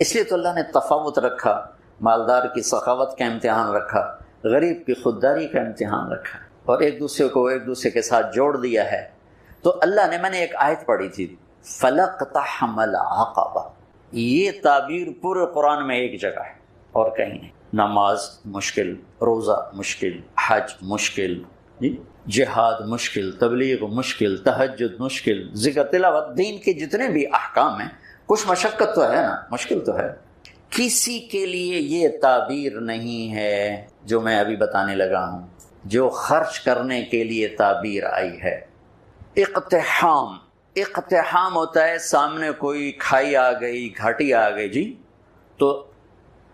اس لیے تو اللہ نے تفاوت رکھا، مالدار کی سخاوت کا امتحان رکھا، غریب کی خودداری کا امتحان رکھا، اور ایک دوسرے کو ایک دوسرے کے ساتھ جوڑ دیا ہے۔ تو اللہ نے، میں نے ایک آیت پڑھی تھی، فَلَقْتَحَمَ الْعَقَبَةَ، یہ تعبیر پورے قرآن میں ایک جگہ ہے اور کہیں نہیں۔ نماز مشکل، روزہ مشکل، حج مشکل، جہاد مشکل، تبلیغ مشکل، تہجد مشکل، ذکر تلاوت، دین کے جتنے بھی احکام ہیں کچھ مشقت تو ہے نا، مشکل تو ہے۔ کسی کے لیے یہ تعبیر نہیں ہے جو میں ابھی بتانے لگا ہوں، جو خرچ کرنے کے لیے تعبیر آئی ہے۔ اقتحام، اقتحام ہوتا ہے سامنے کوئی کھائی آ گئی، گھاٹی آ گئی جی، تو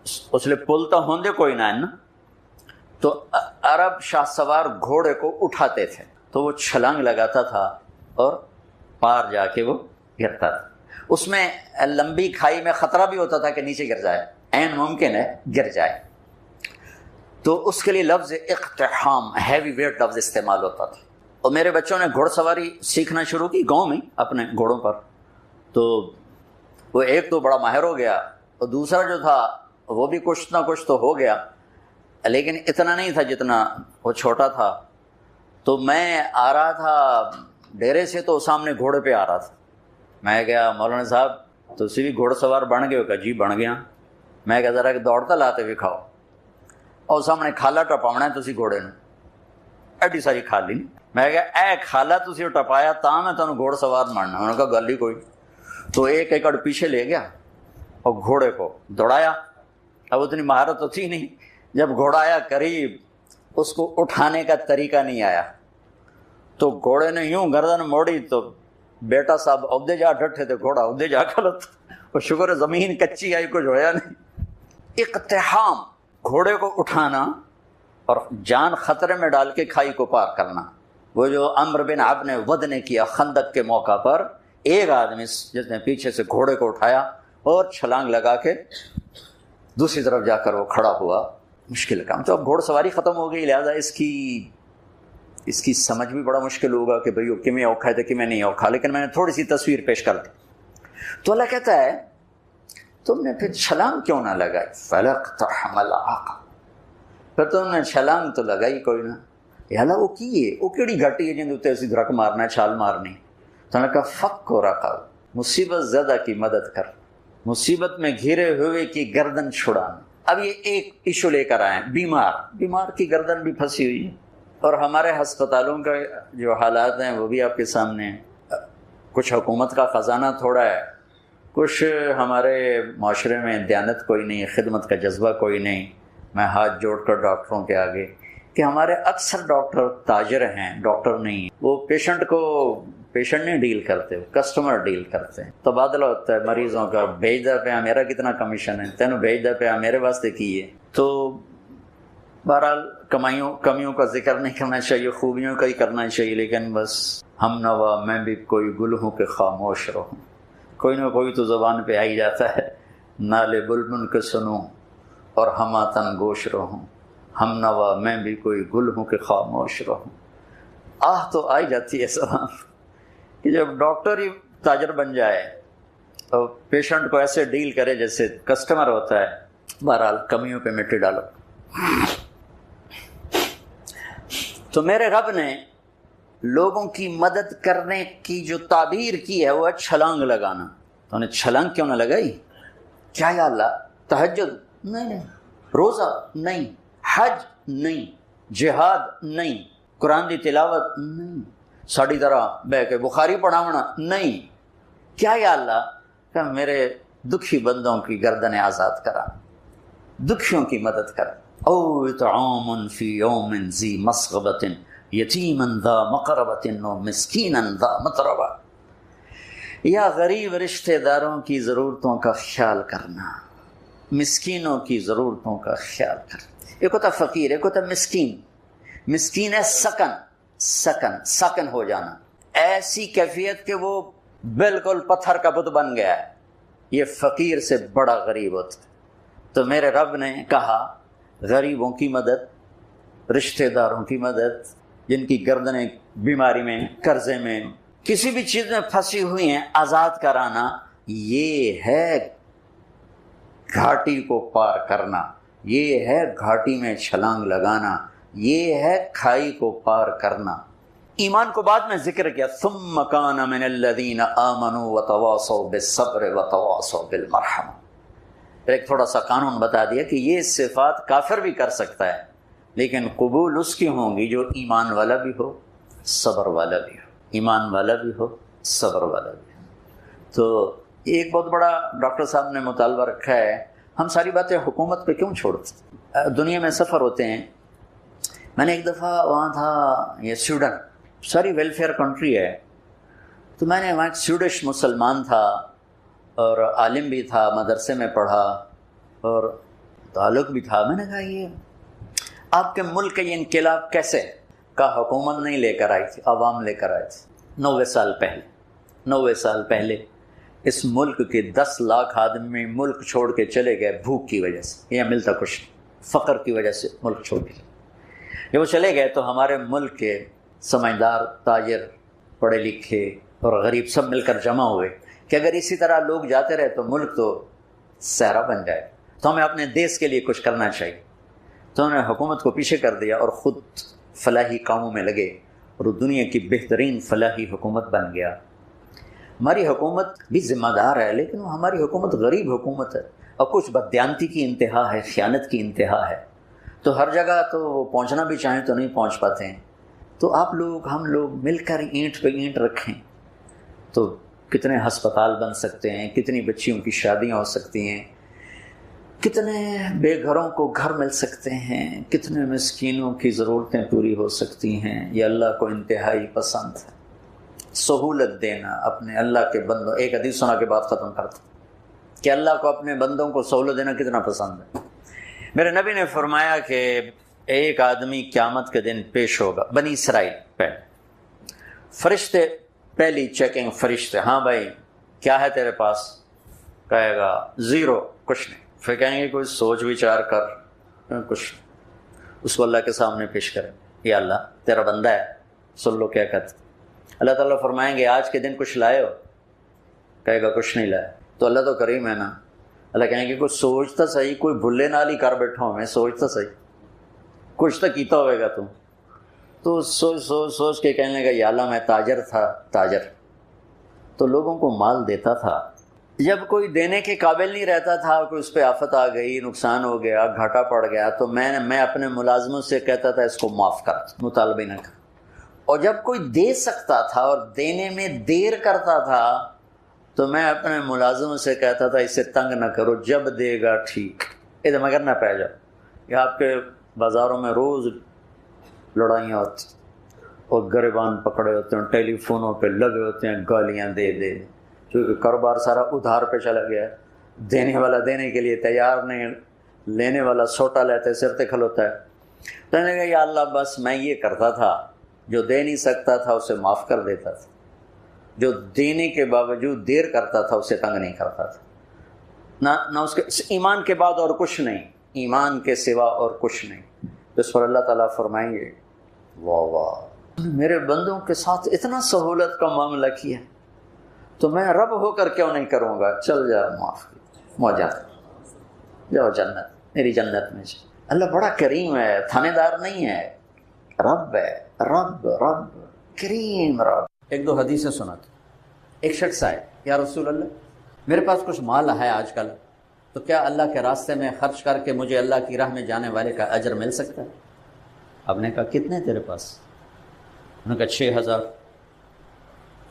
اس لیے پل تو ہوندے کوئی نہ ہے نا، تو عرب شاہ سوار گھوڑے کو اٹھاتے تھے تو وہ چھلانگ لگاتا تھا اور پار جا کے وہ گرتا تھا۔ اس میں لمبی کھائی میں خطرہ بھی ہوتا تھا کہ نیچے گر جائے، عین ممکن ہے گر جائے، تو اس کے لیے لفظ اقتحام، ہیوی ویٹ لفظ استعمال ہوتا تھا۔ اور میرے بچوں نے گھوڑ سواری سیکھنا شروع کی گاؤں میں اپنے گھوڑوں پر، تو وہ ایک تو بڑا ماہر ہو گیا اور دوسرا جو تھا وہ بھی کچھ نہ کچھ تو ہو گیا، لیکن اتنا نہیں تھا جتنا وہ چھوٹا تھا۔ تو میں آ رہا تھا ڈیرے سے تو سامنے گھوڑے پہ آ رہا تھا، میں کہا مولانا صاحب تسی بھی گھوڑ سوار بن گئے ہو؟ کہ جی بن گیا۔ میں کہا ذرا کہ دوڑتا لاتے بھی کھاؤ، اور سامنے کھالا ٹپاؤنا ہے تسی گھوڑے نے، ایڈی ساری کھالی، میں کہا اے کھالا تسی ٹپایا تاں میں تمہیں گھوڑ سوار ماننا۔ انہوں نے کہا گل ہی کوئی۔ تو ایک ایکڑ پیچھے لے گیا اور گھوڑے کو دوڑایا۔ اب اتنی مہارت تو تھی نہیں، جب گھوڑا آیا قریب اس کو اٹھانے کا طریقہ نہیں آیا، تو گھوڑے نے یوں گردن موڑی تو بیٹا صاحب عہدے جا ڈٹھے تھے، گھوڑا عہدے جا کھلت، اور شکر ہے زمین کچی آئی، کچھ ہویا نہیں۔ اقتحام، گھوڑے کو اٹھانا اور جان خطرے میں ڈال کے کھائی کو پار کرنا۔ وہ جو عمرو بن عبد نے ود نے کیا خندق کے موقع پر، ایک آدمی جس نے پیچھے سے گھوڑے کو اٹھایا اور چھلانگ لگا کے دوسری طرف جا کر وہ کھڑا ہوا۔ مشکل کام۔ تو اب گھوڑ سواری ختم ہو گئی، لہذا اس کی سمجھ بھی بڑا مشکل ہوگا کہ بھئی وہ کمیں اوکھا ہے تو کمیں نہیں اوکھا، لیکن میں نے تھوڑی سی تصویر پیش کر دی۔ تو اللہ کہتا ہے تم نے پھر چھلانگ کیوں نہ لگائی؟ فَلَقْتَحَمَ الْعَقَبَةَ، پھر تم نے چھلانگ تو لگائی کوئی نہ۔ یا اللہ وہ کی ہے، وہ کیڑی گھٹی ہے جن تے اسی دھرک مارنا ہے، چھال مارنی۔ تو اللہ کہا فک و رقب، مصیبت زدہ کی مدد کر، مصیبت میں گھرے ہوئے کی گردن چھڑانا۔ اب یہ ایک ایشو لے کر آئے، بیمار کی گردن بھی پھنسی ہوئی ہے، اور ہمارے ہسپتالوں کا جو حالات ہیں وہ بھی آپ کے سامنے ہیں۔ کچھ حکومت کا خزانہ تھوڑا ہے، کچھ ہمارے معاشرے میں دیانت کوئی نہیں، خدمت کا جذبہ کوئی نہیں۔ میں ہاتھ جوڑ کر ڈاکٹروں کے آگے کہ ہمارے اکثر ڈاکٹر تاجر ہیں، ڈاکٹر نہیں ہیں۔ وہ پیشنٹ نہیں ڈیل کرتے، وہ کسٹمر ڈیل کرتے ہیں۔ تبادلہ ہوتا ہے مریضوں کا، بھیج دے پہ میرا کتنا کمیشن ہے، تینوں بھیج دے پہ میرے واسطے کی ہے۔ تو بہرحال کمیوں کا ذکر نہیں کرنا چاہیے، خوبیوں کا ہی کرنا چاہیے، لیکن بس ہم نوا میں بھی کوئی گل ہوں کہ خاموش رہوں، کوئی نہ کوئی تو زبان پہ آ ہی جاتا ہے۔ نالے بلبل کے سنوں اور ہماتن گوش رہوں، ہم نوا میں بھی کوئی گل ہوں کہ خاموش رہوں۔ آہ تو آئی جاتی ہے زبان کہ جب ڈاکٹر ہی تاجر بن جائے اور پیشنٹ کو ایسے ڈیل کرے جیسے کسٹمر ہوتا ہے۔ بہرحال کمیوں پہ مٹی ڈالو۔ تو میرے رب نے لوگوں کی مدد کرنے کی جو تعبیر کی ہے وہ ہے چھلانگ لگانا۔ تو انہیں چھلانگ کیوں نہ لگائی؟ کیا یا اللہ؟ تہجد نہیں، روزہ نہیں، حج نہیں، جہاد نہیں، قرآن دی تلاوت نہیں، ساڑی طرح بہ کے بخاری پڑھاونا نہیں۔ کیا یا اللہ کہ میرے دکھی بندوں کی گردنیں آزاد کرا، دکھیوں کی مدد کر۔ او اطعام فی یوم ذی مسغبۃ یتیما ذا مقربۃ و مسکینا ذا متربہ، یا غریب رشتہ داروں کی ضرورتوں کا خیال کرنا، مسکینوں کی ضرورتوں کا خیال کرنا۔ ایک ہوتا فقیر، ایک ہوتا مسکین۔ مسکین ہے سکن ہو جانا، ایسی کیفیت کہ وہ بالکل پتھر کا بت بن گیا ہے، یہ فقیر سے بڑا غریب ہوتا ہے۔ تو میرے رب نے کہا غریبوں کی مدد، رشتہ داروں کی مدد، جن کی گردنیں بیماری میں، قرضے میں، کسی بھی چیز میں پھنسی ہوئی ہیں، آزاد کرانا، یہ ہے گھاٹی کو پار کرنا، یہ ہے گھاٹی میں چھلانگ لگانا، یہ ہے کھائی کو پار کرنا۔ ایمان کو بعد میں ذکر کیا، ثم کان من الذین آمنوا وتواصوا بالصبر وتواصوا بالمرحمہ۔ پھر ایک تھوڑا سا قانون بتا دیا کہ یہ صفات کافر بھی کر سکتا ہے، لیکن قبول اس کی ہوں گی جو ایمان والا بھی ہو، صبر والا بھی ہو، ایمان والا بھی ہو، صبر والا بھی ہو۔ تو ایک بہت بڑا ڈاکٹر صاحب نے مطالبہ رکھا ہے، ہم ساری باتیں حکومت پہ کیوں چھوڑتے؟ دنیا میں سفر ہوتے ہیں، میں نے ایک دفعہ وہاں تھا، یہ سویڈن، ساری ویلفیئر کنٹری ہے، تو میں نے وہاں ایک سویڈش مسلمان تھا اور عالم بھی تھا، مدرسے میں پڑھا اور تعلق بھی تھا۔ میں نے کہا یہ آپ کے ملک کا یہ انقلاب کیسے؟ کہا حکومت نہیں لے کر آئی تھی، عوام لے کر آئے تھے۔ 90 سال پہلے اس ملک کے 10 لاکھ آدمی ملک چھوڑ کے چلے گئے بھوک کی وجہ سے، یا ملتا کچھ نہیں، فقر کی وجہ سے ملک چھوڑ کے۔ جب وہ چلے گئے تو ہمارے ملک کے سمجھدار، تاجر، پڑھے لکھے اور غریب سب مل کر جمع ہوئے کہ اگر اسی طرح لوگ جاتے رہے تو ملک تو صحرا بن جائے، تو ہمیں اپنے دیس کے لیے کچھ کرنا چاہیے۔ تو انہوں نے حکومت کو پیچھے کر دیا اور خود فلاحی کاموں میں لگے، اور وہ دنیا کی بہترین فلاحی حکومت بن گیا۔ ہماری حکومت بھی ذمہ دار ہے، لیکن وہ ہماری حکومت غریب حکومت ہے، اور کچھ بددیانتی کی انتہا ہے، خیانت کی انتہا ہے، تو ہر جگہ تو وہ پہنچنا بھی چاہیں تو نہیں پہنچ پاتے ہیں۔ تو آپ لوگ، ہم لوگ مل کر اینٹ پہ اینٹ رکھیں تو کتنے ہسپتال بن سکتے ہیں، کتنی بچیوں کی شادیاں ہو سکتی ہیں، کتنے بے گھروں کو گھر مل سکتے ہیں، کتنے مسکینوں کی ضرورتیں پوری ہو سکتی ہیں۔ یہ اللہ کو انتہائی پسند ہے، سہولت دینا اپنے اللہ کے بندوں۔ ایک حدیث سنا کے بعد ختم کرتا کہ اللہ کو اپنے بندوں کو سہولت دینا کتنا پسند ہے۔ میرے نبی نے فرمایا کہ ایک آدمی قیامت کے دن پیش ہوگا، بنی اسرائیل پہلے فرشتے، پہلی چیکنگ فرشتے، ہاں بھائی کیا ہے تیرے پاس؟ کہے گا زیرو، کچھ نہیں۔ پھر کہیں گے کوئی سوچ وچار کر، کچھ نہیں۔ اس کو اللہ کے سامنے پیش کریں، یا اللہ تیرا بندہ ہے، سن لو کیا کہتے۔ اللہ تعالیٰ فرمائیں گے آج کے دن کچھ لائے ہو؟ کہے گا کچھ نہیں لائے۔ تو اللہ تو کریم ہے نا، اللہ کہیں گے کوئی سوچتا صحیح، کوئی بھلے نال ہی کر بیٹھا ہوں میں، سوچتا صحیح، کچھ تو کیتا ہوئے گا تم۔ تو سوچ کے کہنے لگا یا اللہ میں تاجر تھا، تاجر تو لوگوں کو مال دیتا تھا، جب کوئی دینے کے قابل نہیں رہتا تھا، کوئی اس پہ آفت آ گئی، نقصان ہو گیا، گھاٹا پڑ گیا، تو میں اپنے ملازموں سے کہتا تھا اس کو معاف کر، مطالبہ نہ کر۔ اور جب کوئی دے سکتا تھا اور دینے میں دیر کرتا تھا تو میں اپنے ملازموں سے کہتا تھا اسے تنگ نہ کرو، جب دے گا ٹھیک، ادھر مگر نہ پہ جاؤ۔ یہ آپ کے بازاروں میں روز لڑائیاں ہوتی اور گریبان پکڑے ہوتے ہیں، ٹیلی فونوں پہ لگے ہوتے ہیں گالیاں دے دے، کیونکہ کاروبار سارا ادھار پہ چلا گیا ہے، دینے والا دینے کے لیے تیار نہیں، لینے والا سوٹا لیتا ہے، سر تے کھلوتا ہے۔ تو میں نے کہا یا اللہ بس میں یہ کرتا تھا، جو دے نہیں سکتا تھا اسے معاف کر دیتا تھا، جو دینے کے باوجود دیر کرتا تھا اسے تنگ نہیں کرتا تھا، نہ اس کے ایمان کے بعد اور کچھ نہیں، ایمان کے سوا اور کچھ نہیں۔ اس پر اللہ تعالیٰ فرمائیں گے واہ واہ، میرے بندوں کے ساتھ اتنا سہولت کا معاملہ کیا تو میں رب ہو کر کیوں نہیں کروں گا؟ چل جا، معاف موجہ جاؤ جنت، میری جنت میں جا۔ اللہ بڑا کریم ہے، تھانے دار نہیں ہے، رب ہے، رب کریم رب۔ ایک دو حدیثیں سناتے، ایک شخص آئے، یا رسول اللہ میرے پاس کچھ مال ہے آج کل، تو کیا اللہ کے راستے میں خرچ کر کے مجھے اللہ کی راہ میں جانے والے کا اجر مل سکتا ہے؟ آپ نے کہا کتنے تیرے پاس؟ انہوں نے کہا 6000۔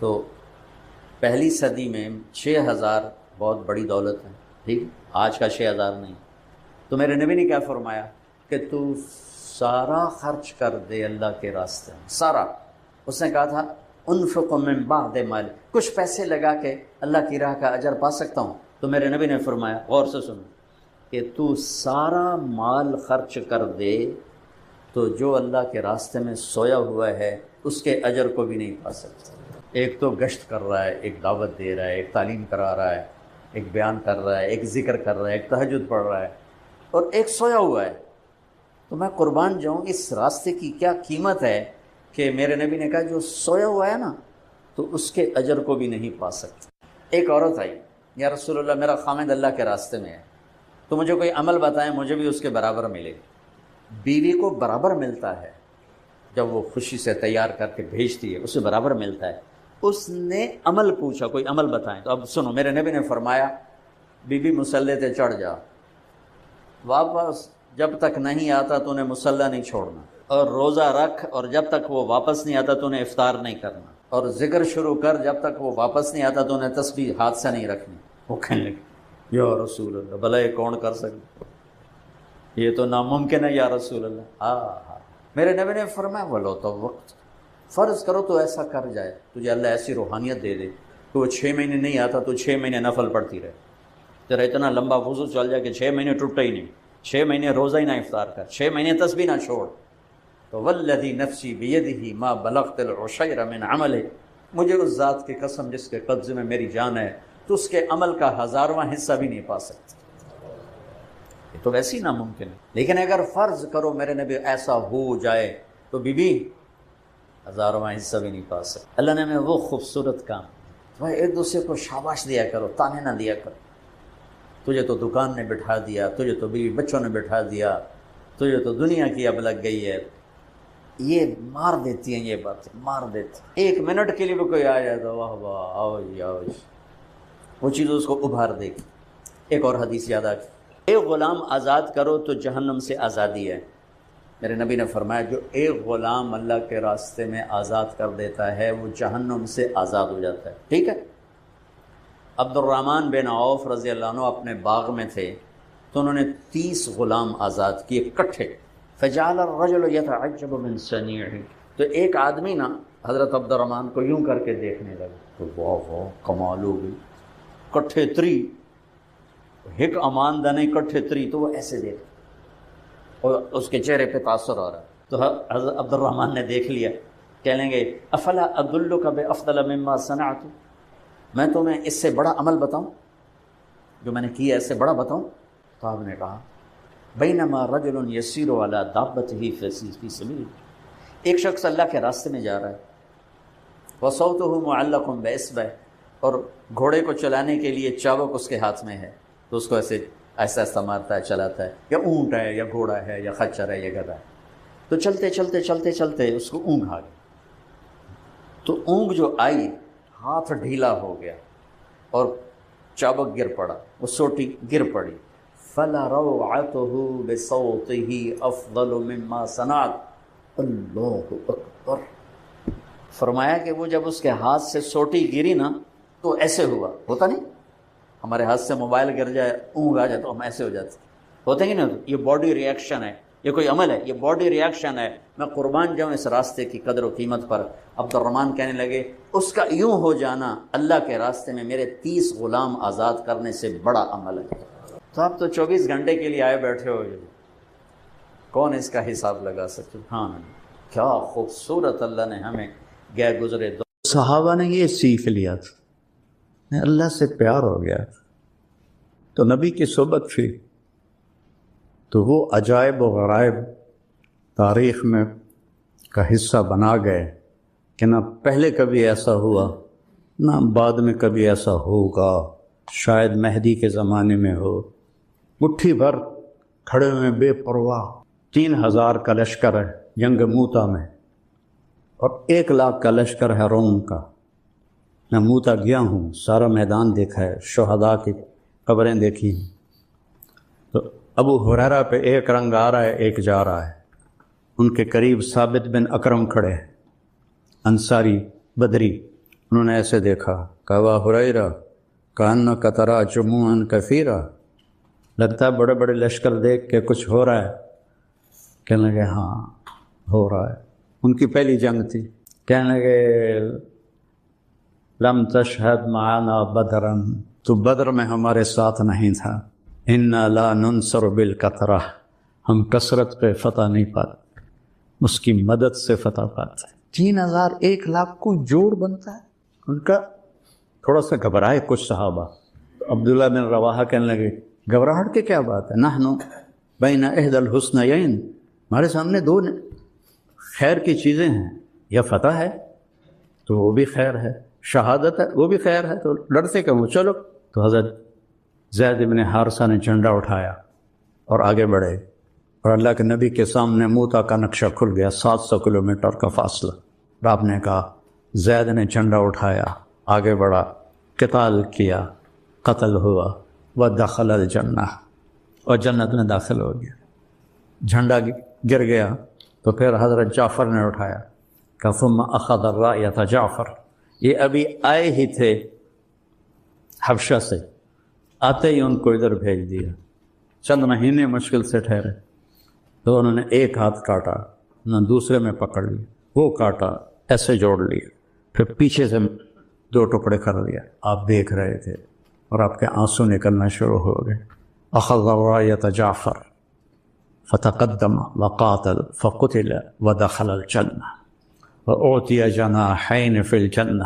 تو پہلی صدی میں 6000 بہت بڑی دولت ہے، ٹھیک، آج کا 6000 نہیں۔ تو میرے نبی نے کیا فرمایا کہ تو سارا خرچ کر دے اللہ کے راستے میں، سارا۔ اس نے کہا تھا انفق من بعد مال، کچھ پیسے لگا کے اللہ کی راہ کا اجر پا سکتا ہوں؟ تو میرے نبی نے فرمایا، غور سے سنو، کہ تو سارا مال خرچ کر دے تو جو اللہ کے راستے میں سویا ہوا ہے اس کے اجر کو بھی نہیں پا سکتا۔ ایک تو گشت کر رہا ہے، ایک دعوت دے رہا ہے، ایک تعلیم کرا رہا ہے، ایک بیان کر رہا ہے، ایک ذکر کر رہا ہے، ایک تہجد پڑھ رہا ہے، اور ایک سویا ہوا ہے۔ تو میں قربان جاؤں اس راستے کی کیا قیمت ہے کہ میرے نبی نے کہا جو سویا ہوا ہے نا تو اس کے اجر کو بھی نہیں پا سکتا۔ ایک عورت آئی، یا رسول اللہ میرا خامد اللہ کے راستے میں ہے، تو مجھے کوئی عمل بتائیں مجھے بھی اس کے برابر ملے گا۔ بیوی کو برابر ملتا ہے جب وہ خوشی سے تیار کر کے بھیجتی ہے، اسے برابر ملتا ہے۔ اس نے عمل پوچھا کوئی عمل بتائیں، تو اب سنو، میرے نبی نے فرمایا بی بی مصلی تے چڑھ جا، واپس جب تک نہیں آتا تو نے مصلی نہیں چھوڑنا، اور روزہ رکھ اور جب تک وہ واپس نہیں آتا تو نے افطار نہیں کرنا، اور ذکر شروع کر جب تک وہ واپس نہیں آتا تو نے تسبیح ہاتھ سے نہیں رکھنی۔ وہ کہنے لگے یا رسول اللہ، بھلا یہ کون کر سکتا، یہ تو ناممکن ہے یا رسول اللہ۔ ہاں میرے نبی نے فرمایا بولو تو وقت فرض کرو تو ایسا کر جائے، تجھے اللہ ایسی روحانیت دے دے کہ وہ 6 مہینے نہیں آتا تو 6 مہینے نفل پڑتی رہے، تیرا اتنا لمبا وضو چل جائے کہ 6 مہینے ٹوٹا ہی نہیں، 6 مہینے روزہ ہی نہ افطار کر، 6 مہینے تسبیح نہ چھوڑ، تو والذی نفسی بیدہ ما بلغت العشیر من عملہ، مجھے اس ذات کی قسم جس کے قبضے میں میری جان ہے، تو اس کے عمل کا 1000واں حصہ بھی نہیں پا سکتا۔ یہ تو ویسے ہی ناممکن ہے، لیکن اگر فرض کرو میرے نبی ایسا ہو جائے تو بی بی 1000واں حصہ بھی نہیں پا سکتا۔ اللہ نے ہمیں وہ خوبصورت کام، بھائی ایک دوسرے کو شاباش دیا کرو، تانے نہ دیا کرو، تجھے تو دکان نے بٹھا دیا، تجھے تو بیوی بچوں نے بٹھا دیا، تجھے تو دنیا کی اب لگ گئی ہے، یہ مار دیتی ہیں، یہ باتیں مار دیتی۔ 1 منٹ کے لیے بھی کوئی آ جائے تو واہ واہ آؤ جی آؤ جی، وہ چیز اس کو ابھار دے گی۔ ایک اور حدیث یاد آ گئی، ایک غلام آزاد کرو تو جہنم سے آزادی ہے۔ میرے نبی نے فرمایا جو ایک غلام اللہ کے راستے میں آزاد کر دیتا ہے وہ جہنم سے آزاد ہو جاتا ہے، ٹھیک ہے۔ عبد الرحمن بن عوف رضی اللہ عنہ اپنے باغ میں تھے تو انہوں نے 30 غلام آزاد کیے اکٹھے، فجعل الرجل يتعجب من صنيعه، تو ایک آدمی نا حضرت عبد الرحمن کو یوں کر کے دیکھنے لگا، تو واہ واہ کمال ہو گئی، کٹھے 3 ایک امان دنے کٹھے 3، تو وہ ایسے دیکھ اور اس کے چہرے پہ تاثر آ رہا، تو حضرت عبد الرحمن نے دیکھ لیا، کہنے گے افلا ادلک بافضل مما صنعت، میں تمہیں اس سے بڑا عمل بتاؤں جو میں نے کیا، اس سے بڑا بتاؤں؟ تو آپ نے کہا بینما رجل یسیر علی دابتہ فی سبیل، ایک شخص اللہ کے راستے میں جا رہا ہے، وصوتہ معلق باصبع، اور گھوڑے کو چلانے کے لیے چابک اس کے ہاتھ میں ہے، تو اس کو ایسے ایسا ایسا مارتا ہے چلاتا ہے، یا اونٹ ہے یا گھوڑا ہے یا خچر ہے یا گدھا ہے، تو چلتے چلتے چلتے چلتے اس کو اونگ آ گئی، تو اونگ جو آئی ہاتھ ڈھیلا ہو گیا اور چابک گر پڑا، وہ سوٹی گر پڑی، فَلَرَوْعَتُهُ بِصَوْتِهِ أَفْضَلُ مِمَّا صَنَعَتْ، اللہ اکبر، فرمایا کہ وہ جب اس کے ہاتھ سے سوٹی گری نا تو ایسے ہوا، ہوتا نہیں ہمارے ہاتھ سے موبائل گر جائے اونگ آ جائے تو ہم ایسے ہو جاتے ہوتے ہیں نا، یہ باڈی ریئیکشن ہے، یہ کوئی عمل ہے، یہ باڈی ریئیکشن ہے، میں قربان جاؤں اس راستے کی قدر و قیمت پر۔ عبد الرحمن کہنے لگے اس کا یوں ہو جانا اللہ کے راستے میں میرے 30 غلام آزاد کرنے سے بڑا عمل ہے۔ تو آپ تو 24 گھنٹے کے لیے آئے بیٹھے ہو، کون اس کا حساب لگا سکتے؟ ہاں کیا خوبصورت اللہ نے ہمیں گئے گزرے صحابہ نے یہ سیکھ لیا تھا، اللہ سے پیار ہو گیا تو نبی کی صحبت تھی، تو وہ عجائب و غرائب تاریخ میں کا حصہ بنا گئے کہ نہ پہلے کبھی ایسا ہوا نہ بعد میں کبھی ایسا ہوگا، شاید مہدی کے زمانے میں ہو۔ مٹھی بھر کھڑے ہوئے بے پرواہ، 3000 کا لشکر ہے جنگ موتا میں، اور 1 لاکھ کا لشکر ہے روم کا۔ میں موتا گیا ہوں، سارا میدان دیکھا ہے، شہداء کی قبریں دیکھی ہیں، تو ابو ہریرہ پہ ایک رنگ آ رہا ہے ایک جا رہا ہے، ان کے قریب ثابت بن اکرم کھڑے ہیں، انصاری بدری، انہوں نے ایسے دیکھا، کہا ابا ہریرہ کأنک تری جموعا کثیرا، لگتا ہے بڑے بڑے لشکر دیکھ کے کچھ ہو رہا ہے؟ کہنے لگے ہاں ہو رہا ہے۔ ان کی پہلی جنگ تھی، کہنے لگے لم تشہد معنا بدرا، تو بدر میں ہمارے ساتھ نہیں تھا، انا لا ننصر بالکثرہ، ہم کثرت پہ فتح نہیں پاتے، اس کی مدد سے فتح پاتے ہیں۔ 3000 1 لاکھ کو جوڑ بنتا ہے۔ ان کا تھوڑا سا گھبرائے کچھ صحابہ، عبداللہ بن رواحہ کہنے لگے گھبراہٹ کی کیا بات ہے، نحن بین احدی الحسنیین، ہمارے سامنے 2 خیر کی چیزیں ہیں، یا فتح ہے تو وہ بھی خیر ہے، شہادت ہے وہ بھی خیر ہے، تو ڈرتے کہ وہ چلو۔ تو حضرت زید بن حارثہ نے جھنڈا اٹھایا اور آگے بڑھے، اور اللہ کے نبی کے سامنے موتا کا نقشہ کھل گیا، 700 کلومیٹر کا فاصلہ۔ اور آپ نے کہا زید نے جھنڈا اٹھایا، آگے بڑھا، قتال کیا، قتل ہوا، ودخل الجنہ، اور جنت میں داخل ہو گیا۔ جھنڈا گر گیا تو پھر حضرت جعفر نے اٹھایا کہ ثم اخذ الرایۃ جعفر، یہ ابھی آئے ہی تھے حبشہ سے، آتے ہی ان کو ادھر بھیج دیا، چند مہینے مشکل سے ٹھہرے تو انہوں نے ایک ہاتھ کاٹا، نہ دوسرے میں پکڑ لیا، وہ کاٹا، ایسے جوڑ لیا، پھر پیچھے سے 2 ٹکڑے کر لیا۔ آپ دیکھ رہے تھے اور آپ کے آنسو نکلنا شروع ہو گئے۔ اخذ رایۃ جعفر فتقدم وقاتل فقتل ودخل الجنہ واعطی جناحین فی الجنہ،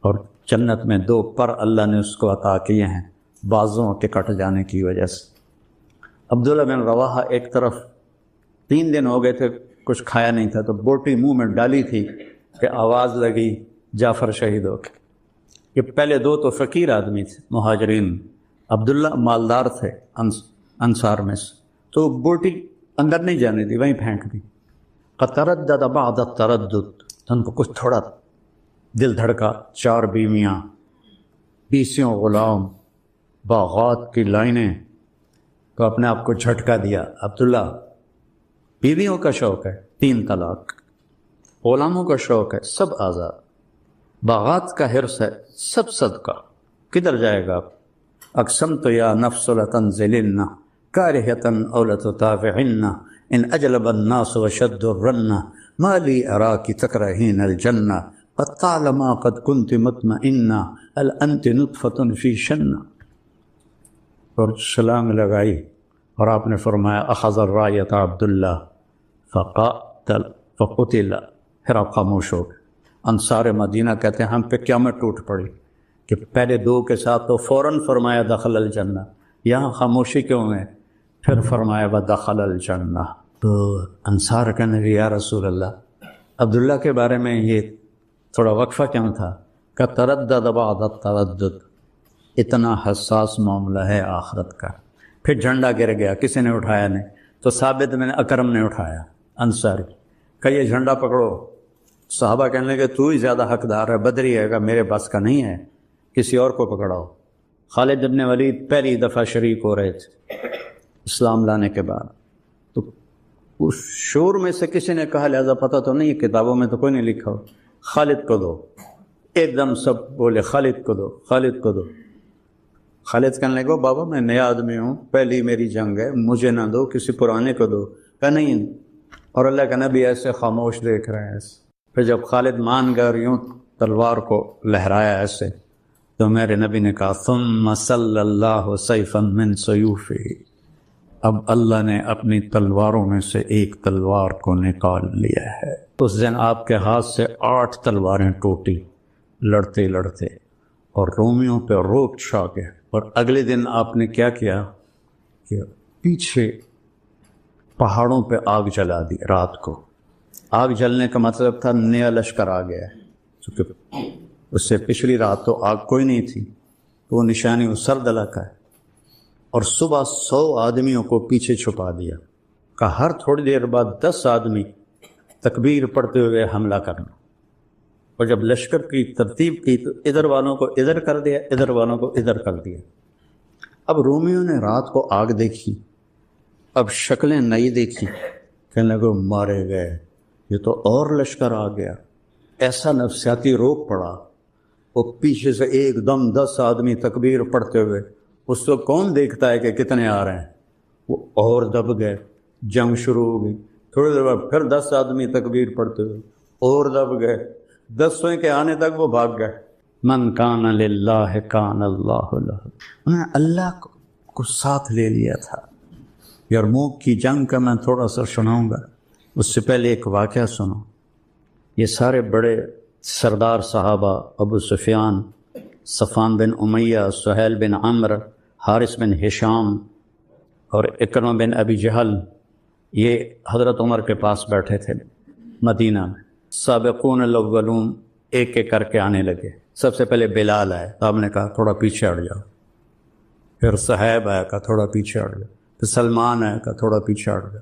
اور جنت میں 2 پر اللہ نے اس کو عطا کیے ہیں بازوں کے کٹ جانے کی وجہ سے۔ عبداللہ بن رواحہ ایک طرف 3 دن ہو گئے تھے، کچھ کھایا نہیں تھا، تو بوٹی منہ میں ڈالی تھی کہ آواز لگی جعفر شہید ہو کے۔ یہ پہلے 2 تو فقیر آدمی تھے مہاجرین، عبداللہ مالدار تھے انصار میں سے، تو بوٹی اندر نہیں جانے دی، وہیں پھینک دی۔ قد تردد بعد التردد، ان کو کچھ تھوڑا دل دھڑکا، 4 بیویاں، 20 غلام، باغات کی لائنیں، تو اپنے آپ کو جھٹکا دیا۔ عبداللہ بیویوں کا شوق ہے 3 طلاق، غلاموں کا شوق ہے سب آزاد، باغات کا حرص ہے سب صدقہ، کدھر جائے گا آپ؟ اقسمت یا نفس لتنزلن کارہۃ او لتطاوعن ان اجلب الناس وشد الرن ما لی اراک تکرہین الجنہ قد تعلما قد کنت مطمئنہ هل انت نطفۃ فی شنہ، اور سلام لگائی، اور آپ نے فرمایا اخذ الرایۃ عبداللہ فقتل، پھر آپ خاموش ہو گئے۔ انصار مدینہ کہتے ہیں ہم پہ قیامت ٹوٹ پڑی کہ پہلے 2 کے ساتھ تو فوراً فرمایا دخل الجنہ، یہاں خاموشی کیوں ہے؟ پھر فرمایا ودخل الجنہ۔ تو انصار کہنے لگے یا رسول اللہ، عبداللہ کے بارے میں یہ تھوڑا وقفہ کیوں تھا؟ کہ تردد بعد التردد، اتنا حساس معاملہ ہے آخرت کا۔ پھر جھنڈا گر گیا، کسی نے اٹھایا نہیں، تو ثابت بن اکرم نے اٹھایا، انصاری، کہ یہ جھنڈا پکڑو۔ صحابہ کہنے لگے تو ہی زیادہ حقدار ہے، بدری ہے، گا میرے بس کا نہیں ہے، کسی اور کو پکڑاؤ۔ خالد بن ولید پہلی دفعہ شریک ہو رہے تھے اسلام لانے کے بعد، تو اس شور میں سے کسی نے کہا لہذا پتہ تو نہیں، کتابوں میں تو کوئی نہیں لکھا ہو، خالد کو دو۔ ایک دم سب بولے خالد کو دو، خالد کو دو۔ خالد کہنے لگے بابا میں نیا آدمی ہوں، پہلی میری جنگ ہے، مجھے نہ دو، کسی پرانے کو دو۔ کہا نہیں، اور اللہ کا نبی ایسے خاموش دیکھ رہے ہیں ایسے۔ پھر جب خالد مان گئے اور یوں تلوار کو لہرایا ایسے، تو میرے نبی نے کہا ثم صلی اللہ سیفا من سیوفہ، اب اللہ نے اپنی تلواروں میں سے ایک تلوار کو نکال لیا ہے۔ اس دن آپ کے ہاتھ سے 8 تلواریں ٹوٹی لڑتے لڑتے، اور رومیوں پہ روب چھا گئے۔ اور اگلے دن آپ نے کیا کیا کہ پیچھے پہاڑوں پہ آگ جلا دی رات کو۔ آگ جلنے کا مطلب تھا نیا لشکر آ گیا ہے، چونکہ اس سے پچھلی رات تو آگ کوئی نہیں تھی، تو وہ نشانی وہ سرد علاقہ ہے۔ اور صبح 100 آدمیوں کو پیچھے چھپا دیا کہ ہر تھوڑی دیر بعد 10 آدمی تکبیر پڑھتے ہوئے حملہ کرنا۔ اور جب لشکر کی ترتیب کی تو ادھر والوں کو ادھر کر دیا، ادھر والوں کو ادھر کر دیا۔ اب رومیوں نے رات کو آگ دیکھی، اب شکلیں نئی دیکھی، کہنے لگے مارے گئے، یہ تو اور لشکر آ گیا۔ ایسا نفسیاتی روک پڑا، وہ پیچھے سے ایک دم 10 آدمی تکبیر پڑھتے ہوئے، اس کو کون دیکھتا ہے کہ کتنے آ رہے ہیں، وہ اور دب گئے، جنگ شروع ہو گئی۔ تھوڑی دیر بعد پھر 10 آدمی تکبیر پڑھتے ہوئے اور دب گئے، 10 کے آنے تک وہ بھاگ گئے۔ من کان للہ کان اللہ لہ، انہوں نے اللہ کو ساتھ لے لیا تھا۔ یرموک کی جنگ کا میں تھوڑا سا سناؤں گا، اس سے پہلے ایک واقعہ سنو۔ یہ سارے بڑے سردار صحابہ، ابو سفیان، صفوان بن امیہ، سہیل بن عمرو، حارث بن ہشام اور اکرمہ بن ابی جہل، یہ حضرت عمر کے پاس بیٹھے تھے مدینہ میں۔ سابقون الاولون ایک ایک کر کے آنے لگے۔ سب سے پہلے بلال آئے، تو آپ نے کہا تھوڑا پیچھے ہٹ جاؤ، پھر صہیب آیا کہا تھوڑا پیچھے ہٹ جاؤ، پھر سلمان آیا کہا تھوڑا پیچھے ہٹ جاؤ،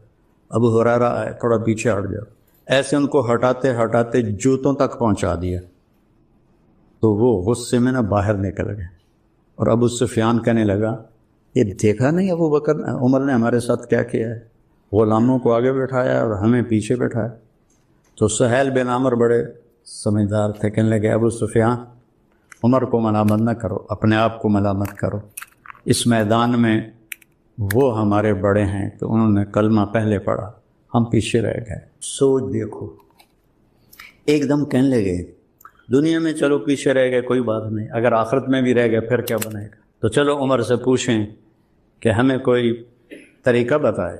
ابو ہریرہ آیا تھوڑا پیچھے ہٹ جاؤ، ایسے ان کو ہٹاتے ہٹاتے جوتوں تک پہنچا دیا۔ تو وہ غصے میں نہ باہر نکل گئے، اور ابو سفیان کہنے لگا یہ دیکھا نہیں ابو بکر عمر نے ہمارے ساتھ کیا کیا ہے، غلاموں کو آگے بٹھایا اور ہمیں پیچھے بٹھایا۔ تو سہیل بن عامر بڑے سمجھدار تھے، کہنے لگے ابو سفیان عمر کو ملامت نہ کرو، اپنے آپ کو ملامت کرو، اس میدان میں وہ ہمارے بڑے ہیں تو انہوں نے کلمہ پہلے پڑھا، ہم پیچھے رہ گئے۔ سوچ دیکھو، ایک دم کہنے لگے دنیا میں چلو پیچھے رہ گئے کوئی بات نہیں، اگر آخرت میں بھی رہ گئے پھر کیا بنے گا، تو چلو عمر سے پوچھیں کہ ہمیں کوئی طریقہ بتائے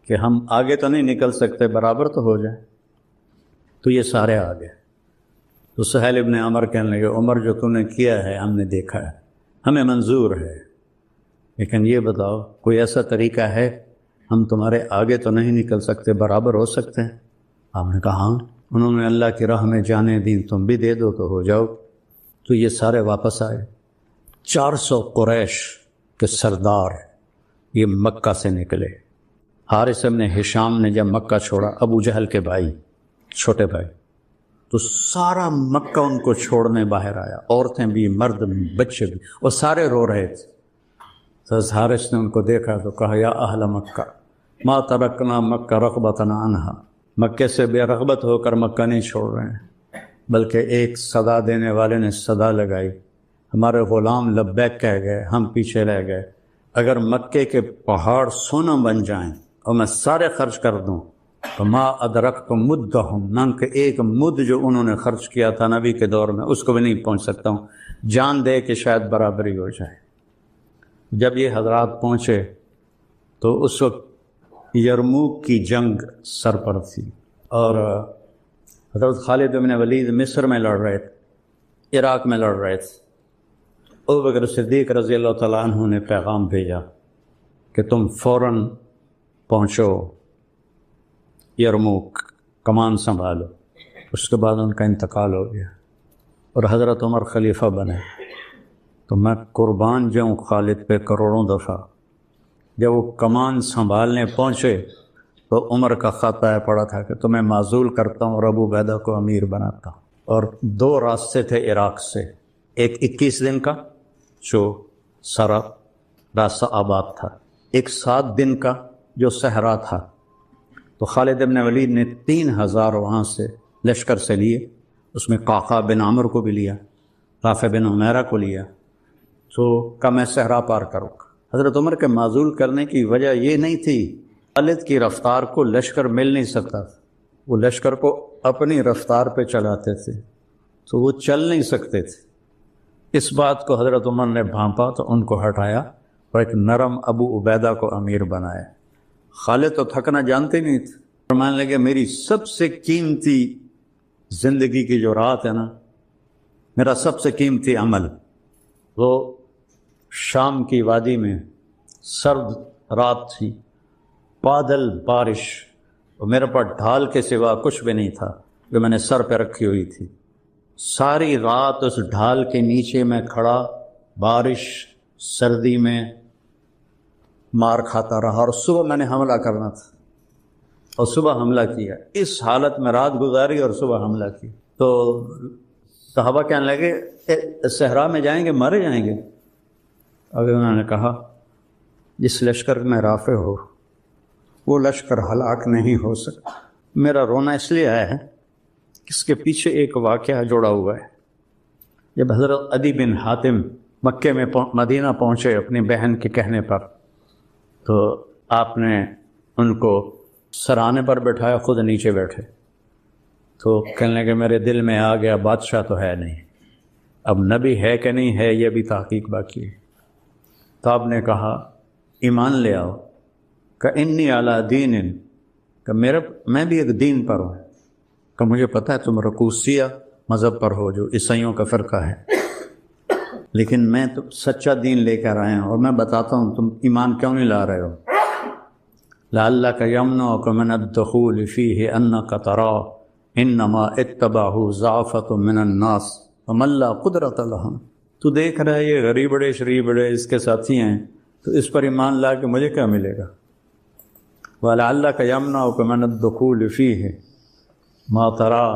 کہ ہم آگے تو نہیں نکل سکتے، برابر تو ہو جائے۔ تو یہ سارے آ گئے۔ تو سہیل بن عامر کہنے لگے عمر جو تم نے کیا ہے ہم نے دیکھا ہے، ہمیں منظور ہے، لیکن یہ بتاؤ کوئی ایسا طریقہ ہے ہم تمہارے آگے تو نہیں نکل سکتے، برابر ہو سکتے ہیں؟ آپ نے کہا ہاں۔ انہوں نے اللہ کی راہ میں جانے دیں، تم بھی دے دو تو ہو جاؤ۔ تو یہ سارے واپس آئے، 400 قریش کے سردار یہ مکہ سے نکلے۔ حارث بن ہشام نے جب مکہ چھوڑا، ابو جہل کے بھائی، چھوٹے بھائی، تو سارا مکہ ان کو چھوڑنے باہر آیا، عورتیں بھی، مرد بھی، بچے بھی، اور سارے رو رہے تھے۔ تو حارث نے ان کو دیکھا تو کہا یا اہل مکہ ما ترکنا مکہ رغبتنا عنہا، مکے سے بے رغبت ہو کر مکہ نہیں چھوڑ رہے ہیں، بلکہ ایک صدا دینے والے نے صدا لگائی، ہمارے غلام لبیک کہہ گئے، ہم پیچھے رہ گئے۔ اگر مکے کے پہاڑ سونا بن جائیں اور میں سارے خرچ کر دوں تو ما ادرکت مدہم، نہ کہ ایک مد جو انہوں نے خرچ کیا تھا نبی کے دور میں اس کو بھی نہیں پہنچ سکتا ہوں، جان دے کہ شاید برابری ہو جائے۔ جب یہ حضرات پہنچے تو اس وقت یرموک کی جنگ سر پر تھی، اور حضرت خالد بن ولید مصر میں لڑ رہے تھے، عراق میں لڑ رہے تھے۔ ابو بکر صدیق رضی اللہ تعالیٰ عنہ نے پیغام بھیجا کہ تم فوراً پہنچو یرموک، کمان سنبھالو۔ اس کے بعد ان کا انتقال ہو گیا اور حضرت عمر خلیفہ بنے۔ تو میں قربان جاؤں خالد پہ کروڑوں دفعہ، جب وہ کمان سنبھالنے پہنچے تو عمر کا خط آیا پڑا تھا کہ تمہیں معزول کرتا ہوں اور ابو عبیدہ کو امیر بناتا ہوں۔ اور 2 راستے تھے عراق سے، ایک 21 دن کا جو سارا راستہ آباد تھا، ایک 7 دن کا جو صحرا تھا۔ تو خالد بن ولید نے 3000 وہاں سے لشکر سے لیے، اس میں قعقاع بن عامر کو بھی لیا، رافع بن عمیرہ کو لیا، تو کہ میں صحرا پار کروں گا۔ حضرت عمر کے معزول کرنے کی وجہ یہ نہیں تھی، خالد کی رفتار کو لشکر مل نہیں سکتا تھا، وہ لشکر کو اپنی رفتار پہ چلاتے تھے تو وہ چل نہیں سکتے تھے۔ اس بات کو حضرت عمر نے بھانپا تو ان کو ہٹایا اور ایک نرم ابو عبیدہ کو امیر بنایا۔ خالد تو تھکنا جانتے نہیں تھے، فرمانے لگے میری سب سے قیمتی زندگی کی جو رات ہے نا، میرا سب سے قیمتی عمل، وہ شام کی وادی میں سرد رات تھی، بادل، بارش، اور میرے پاس ڈھال کے سوا کچھ بھی نہیں تھا جو میں نے سر پہ رکھی ہوئی تھی۔ ساری رات اس ڈھال کے نیچے میں کھڑا، بارش، سردی میں مار کھاتا رہا، اور صبح میں نے حملہ کرنا تھا اور صبح حملہ کیا۔ اس حالت میں رات گزاری اور صبح حملہ کی۔ تو صحابہ کہنے لگے صحرا میں جائیں گے مارے جائیں گے؟ ابھی انہوں نے کہا جس لشکر میں رافع ہو وہ لشکر ہلاک نہیں ہو سکتا۔ میرا رونا اس لیے آیا ہے کہ اس کے پیچھے ایک واقعہ جوڑا ہوا ہے۔ جب حضرت عدی بن حاتم مکے میں مدینہ پہنچے اپنی بہن کے کہنے پر، تو آپ نے ان کو سرانے پر بٹھایا، خود نیچے بیٹھے۔ تو کہنے لگے میرے دل میں آ گیا بادشاہ تو ہے نہیں، اب نبی ہے کہ نہیں ہے یہ بھی تحقیق باقی ہے۔ تو آپ نے کہا ایمان لے آؤ، کہ انی علی دین، کہ میں بھی ایک دین پر ہوں، کہ مجھے پتہ ہے تم رکوسیہ مذہب پر ہو جو عیسائیوں کا فرقہ ہے، لیکن میں تو سچا دین لے کر آیا ہوں، اور میں بتاتا ہوں تم ایمان کیوں نہیں لا رہے ہو۔ لعلک یمنعک من الدخول فیہ انک تری انما اتبعہ ضعفۃ من الناس ومن لا قدرۃ لہم۔ تو دیکھ رہا ہے یہ غریب بڑے شریف بڑے اس کے ساتھی ہیں، تو اس پر ایمان لا کے مجھے کیا ملے گا؟ وَلَعَلَّكَ يَمْنَعُكَ مِنَ الدُّخُولِ فِيهِ مَا تَرَى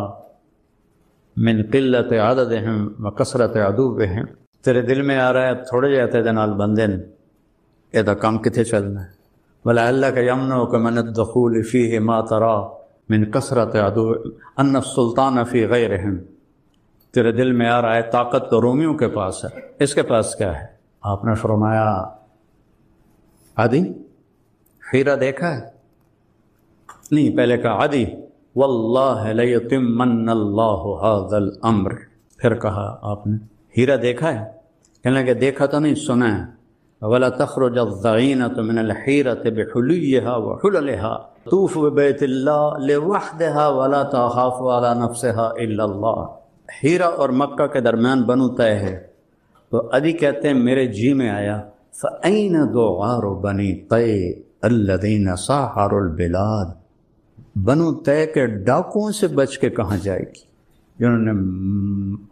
مِنْ قِلَّةِ عَدَدِهِمْ وَكَثْرَةِ عَدُوِّهِمْ۔ تیرے دل میں آ رہا ہے تھوڑے جاتے دے نال بندے نے یہ کام کتنے چلنا ہے۔ وَلَعَلَّكَ يَمْنَعُكَ مِنَ الدُّخُولِ فِيهِ مَا تَرَى مِنْ كَثْرَةِ عَدُوِّهِمْ أَنَّ السُّلْطَانَ فِي غَيْرِهِمْ۔ تیرے دل میں آ رہا ہے طاقت تو رومیوں کے پاس ہے، اس کے پاس کیا ہے؟ آپ نے فرمایا عدی ہیرا دیکھا ہے؟ نہیں، پہلے کہا عدی واللہ لیتمن اللہ ھذا الامر، پھر کہا آپ نے ہیرا دیکھا ہے؟ کہنے لگے دیکھا تو نہیں، سنا ہے۔ ولا تخرج الضعینۃ من الحیرۃ بحلیھا وحللھا طوف ببیت اللہ لوحدھا ولا تخاف علی نفسھا الا اللہ۔ ہیرا اور مکہ کے درمیان بنو طے ہے، تو عدی کہتے ہیں میرے جی میں آیا فأین دعار بنی طے الذین ساحروا البلاد، بنو طے کے ڈاکوؤں سے بچ کے کہاں جائے گی جنہوں نے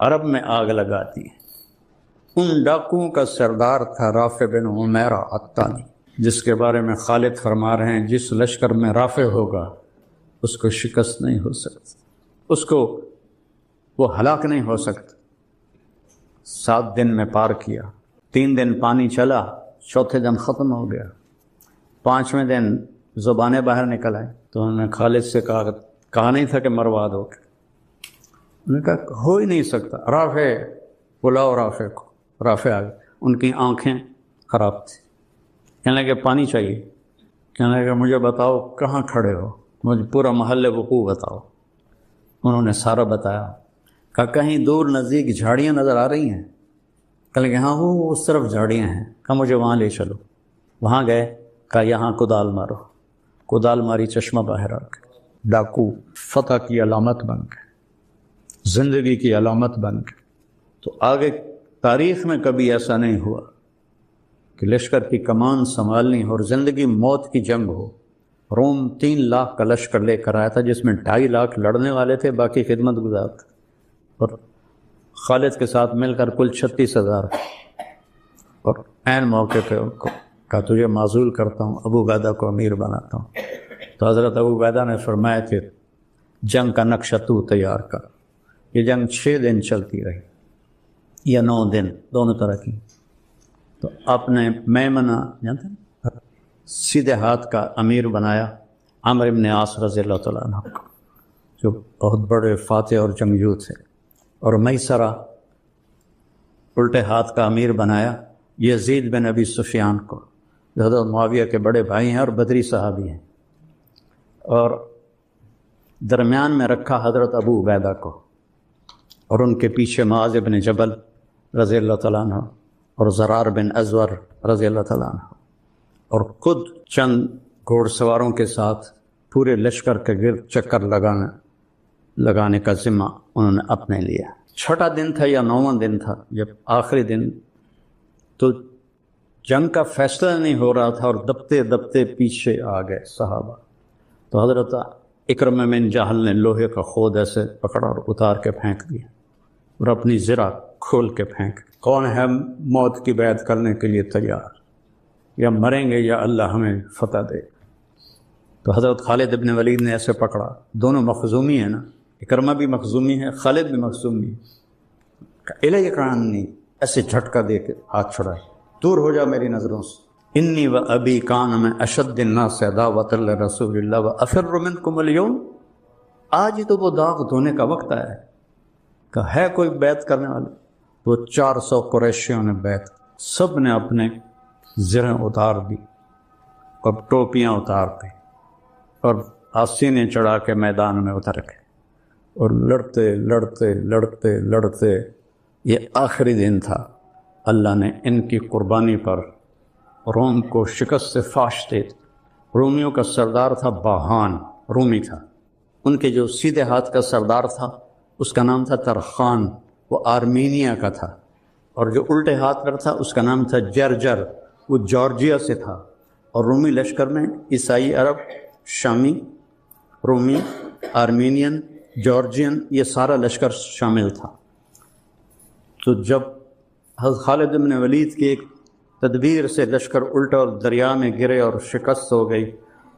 عرب میں آگ لگا دی۔ ان ڈاکوؤں کا سردار تھا رافع بن عمیرہ الطانی، جس کے بارے میں خالد فرما رہے ہیں جس لشکر میں رافع ہوگا اس کو شکست نہیں ہو سکتی، اس کو وہ ہلاک نہیں ہو سکتا۔ 7 دن میں پار کیا، 3 دن پانی چلا، چوتھے دن ختم ہو گیا، 5ویں دن زبانیں باہر نکل آئیں، تو انہوں نے خالد سے کہا نہیں تھا کہ مروا دو گے، انہوں نے کہا ہو ہی نہیں سکتا، رافع بلاؤ رافع کو۔ رافع آ گئے، ان کی آنکھیں خراب تھیں، کہنے لگے پانی چاہیے، کہنے لگے مجھے بتاؤ کہاں کھڑے ہو، مجھے پورا محل وقوع بتاؤ۔ انہوں نے سارا بتایا، کہا کہیں دور نزدیک جھاڑیاں نظر آ رہی ہیں؟ کہنے لگے ہاں وہ اس طرف جھاڑیاں ہیں، کہا مجھے وہاں لے چلو۔ وہاں گئے، کہا یہاں کدال مارو، کدال ماری، چشمہ باہر آ گئے۔ ڈاکو فتح کی علامت بن گئے، زندگی کی علامت بن گئے۔ تو آگے تاریخ میں کبھی ایسا نہیں ہوا کہ لشکر کی کمان سنبھالنی اور زندگی موت کی جنگ ہو۔ روم 3 لاکھ کا لشکر لے کر آیا تھا، جس میں 2.5 لاکھ لڑنے والے تھے، باقی خدمت گزار تھے، اور خالد کے ساتھ مل کر کل 36,000۔ اور عین موقع پہ ان کو کہا تجھے معزول کرتا ہوں، ابو عبیدہ کو امیر بناتا ہوں۔ تو حضرت ابو عبیدہ نے فرمایا کہ جنگ کا نقشہ تو تیار کر۔ یہ جنگ 6 دن چلتی رہی یا 9 دن، دونوں طرح کی۔ تو آپ نے میمنہ جانتے ہیں سیدھے ہاتھ کا امیر بنایا عمرو بن عاص رضی اللہ تعالیٰ عنہ کو، جو بہت بڑے فاتح اور جنگجو تھے، اور میسرہ الٹے ہاتھ کا امیر بنایا یزید بن ابی سفیان کو، جو حضرت معاویہ کے بڑے بھائی ہیں اور بدری صحابی ہیں، اور درمیان میں رکھا حضرت ابو عبیدہ کو، اور ان کے پیچھے معاذ بن جبل رضی اللہ تعالیٰ عنہ اور زرار بن ازور رضی اللہ تعالیٰ عنہ، اور خود چند گھوڑ سواروں کے ساتھ پورے لشکر کے گرد چکر لگانے کا ذمہ انہوں نے اپنے لیا۔ 6واں دن تھا یا 9واں دن تھا، جب آخری دن، تو جنگ کا فیصلہ نہیں ہو رہا تھا اور دبتے دبتے پیچھے آ گئے صحابہ۔ تو حضرت اکرمہ بن جہل نے لوہے کا خود ایسے پکڑا اور اتار کے پھینک دیا، اور اپنی زرہ کھول کے پھینک۔ کون ہے موت کی بیعت کرنے کے لیے تیار؟ یا مریں گے یا اللہ ہمیں فتح دے۔ تو حضرت خالد بن ولید نے ایسے پکڑا، دونوں مخزومی ہیں نا، اکرمہ بھی مخزومی ہے، خالد بھی مخزومی ہے، الیک عنی، ایسے جھٹکا دے کے ہاتھ چھڑائے، دور ہو جا میری نظروں سے، انی و ابی کان میں اشد الناس عداوۃ لرسول اللہ و افر منکم اليوم، آج ہی تو وہ داغ دھونے کا وقت آیا ہے، کہ ہے کوئی بیعت کرنے والا؟ وہ 400 قریشیوں نے بیعت، سب نے اپنے زریں اتار دی اور ٹوپیاں اتار دی اور آستینیں چڑھا کے میدان میں اتر گئے، اور لڑتے لڑتے لڑتے لڑتے یہ آخری دن تھا، اللہ نے ان کی قربانی پر روم کو شکست سے فاش دے دی۔ رومیوں کا سردار تھا باہان، رومی تھا، ان کے جو سیدھے ہاتھ کا سردار تھا اس کا نام تھا ترخان، وہ آرمینیا کا تھا، اور جو الٹے ہاتھ پر تھا اس کا نام تھا جرجر، وہ جارجیا سے تھا۔ اور رومی لشکر میں عیسائی عرب، شامی، رومی، آرمینین، جارجین، یہ سارا لشکر شامل تھا۔ تو جب حضرت خالد بن ولید کی ایک تدبیر سے لشکر الٹا اور دریا میں گرے اور شکست ہو گئی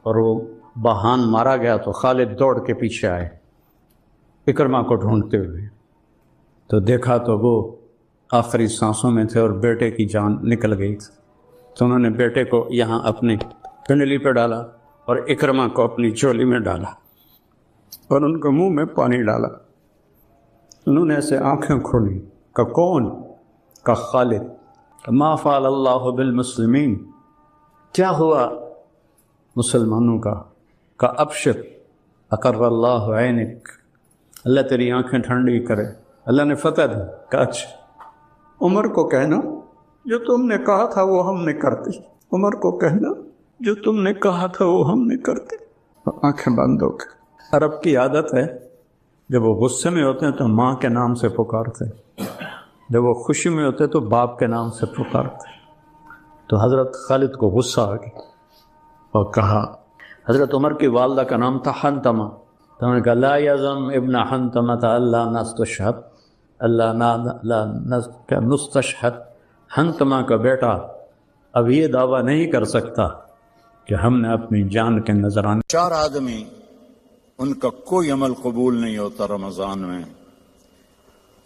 اور وہ بہان مارا گیا، تو خالد دوڑ کے پیچھے آئے اکرمہ کو ڈھونڈتے ہوئے، تو دیکھا تو وہ آخری سانسوں میں تھے اور بیٹے کی جان نکل گئی تھی، تو انہوں نے بیٹے کو یہاں اپنی پنڈلی پہ ڈالا اور اکرمہ کو اپنی چولی میں ڈالا اور ان کے منہ میں پانی ڈالا۔ انہوں نے ایسے آنکھیں کھولی کہ کون؟ کہ خالد۔ ما فعل اللہ بالمسلمین، کیا ہوا مسلمانوں کا؟ کہ ابشر اقر اللہ عینک، اللہ تیری آنکھیں ٹھنڈی کرے، اللہ نے فتح دی۔ کہ اچھا، عمر کو کہنا جو تم نے کہا تھا وہ ہم نے کرتے، عمر کو کہنا جو تم نے کہا تھا وہ ہم نے کرتے۔ آنکھیں بند ہو گئی۔ عرب کی عادت ہے جب وہ غصے میں ہوتے ہیں تو ماں کے نام سے پکارتے، جب وہ خوشی میں ہوتے تو باپ کے نام سے پکارتے۔ تو حضرت خالد کو غصہ آ گیا اور کہا، حضرت عمر کی والدہ کا نام تھا حنتمہ، تو انہوں نے کہا لا یزم ابن حنتمہ اللہ نستشہد، اللہ نستشہد، حنتمہ کا بیٹا اب یہ دعویٰ نہیں کر سکتا کہ ہم نے اپنی جان کے نذرانے۔ 4 آدمی ان کا کوئی عمل قبول نہیں ہوتا رمضان میں،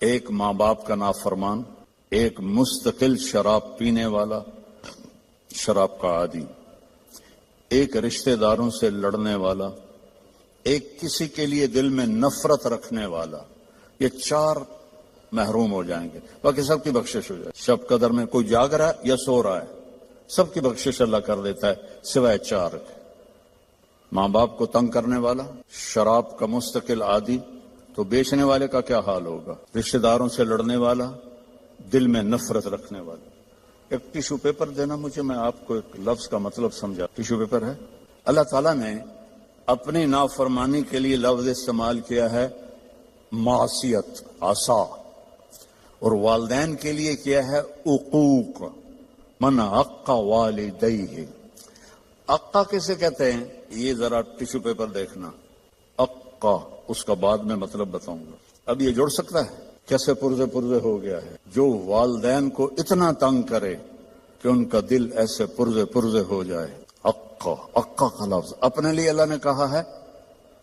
ایک ماں باپ کا نافرمان، ایک مستقل شراب پینے والا، شراب کا عادی، ایک رشتہ داروں سے لڑنے والا، ایک کسی کے لیے دل میں نفرت رکھنے والا۔ یہ 4 محروم ہو جائیں گے، باقی سب کی بخشش ہو جائے۔ شب قدر میں کوئی جاگ رہا ہے یا سو رہا ہے، سب کی بخشش اللہ کر دیتا ہے سوائے 4 کے۔ ماں باپ کو تنگ کرنے والا، شراب کا مستقل عادی، تو بیچنے والے کا کیا حال ہوگا؟ رشتہ داروں سے لڑنے والا، دل میں نفرت رکھنے والا۔ ایک ٹیشو پیپر دینا مجھے، میں آپ کو ایک لفظ کا مطلب سمجھا۔ ٹیشو پیپر ہے، اللہ تعالیٰ نے اپنی نافرمانی کے لیے لفظ استعمال کیا ہے معصیت، عصا، اور والدین کے لیے کیا ہے عقوق، من عق والدیہ۔ عقا کسے کہتے ہیں؟ یہ ذرا ٹیشو پیپر دیکھنا، عقا، اس کا بعد میں مطلب بتاؤں گا۔ اب یہ جڑ سکتا ہے؟ کیسے پرزے ہو گیا ہے؟ جو والدین کو اتنا تنگ کرے کہ ان کا دل ایسے پرزے ہو جائے۔ عقا کا لفظ اپنے لیے اللہ نے کہا ہے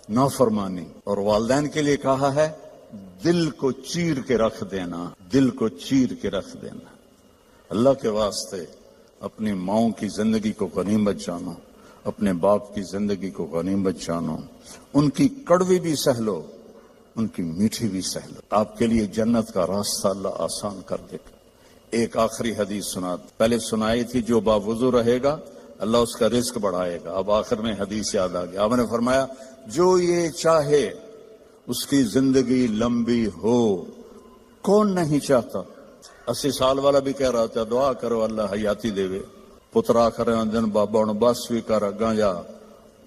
نافرمانی، اور والدین کے لیے کہا ہے دل کو چیر کے رکھ دینا، دل کو چیر کے رکھ دینا۔ اللہ کے واسطے اپنی ماؤں کی زندگی کو غنیمت جانو، اپنے باپ کی زندگی کو غنیمت جانو، ان کی کڑوی بھی سہ لو، ان کی میٹھی بھی سہ لو، آپ کے لیے جنت کا راستہ اللہ آسان کر دے گا۔ ایک آخری حدیث پہلے سنائی تھی، جو باوضو رہے گا اللہ اس کا رزق بڑھائے گا۔ اب آخر میں حدیث یاد آ گیا، آپ نے فرمایا جو یہ چاہے اس کی زندگی لمبی ہو، کون نہیں چاہتا؟ 80 سال والا بھی کہہ رہا تھا دعا کرو اللہ حیاتی دے وے، پترا کرے دن بابا نے بس بھی کر اگاں جا،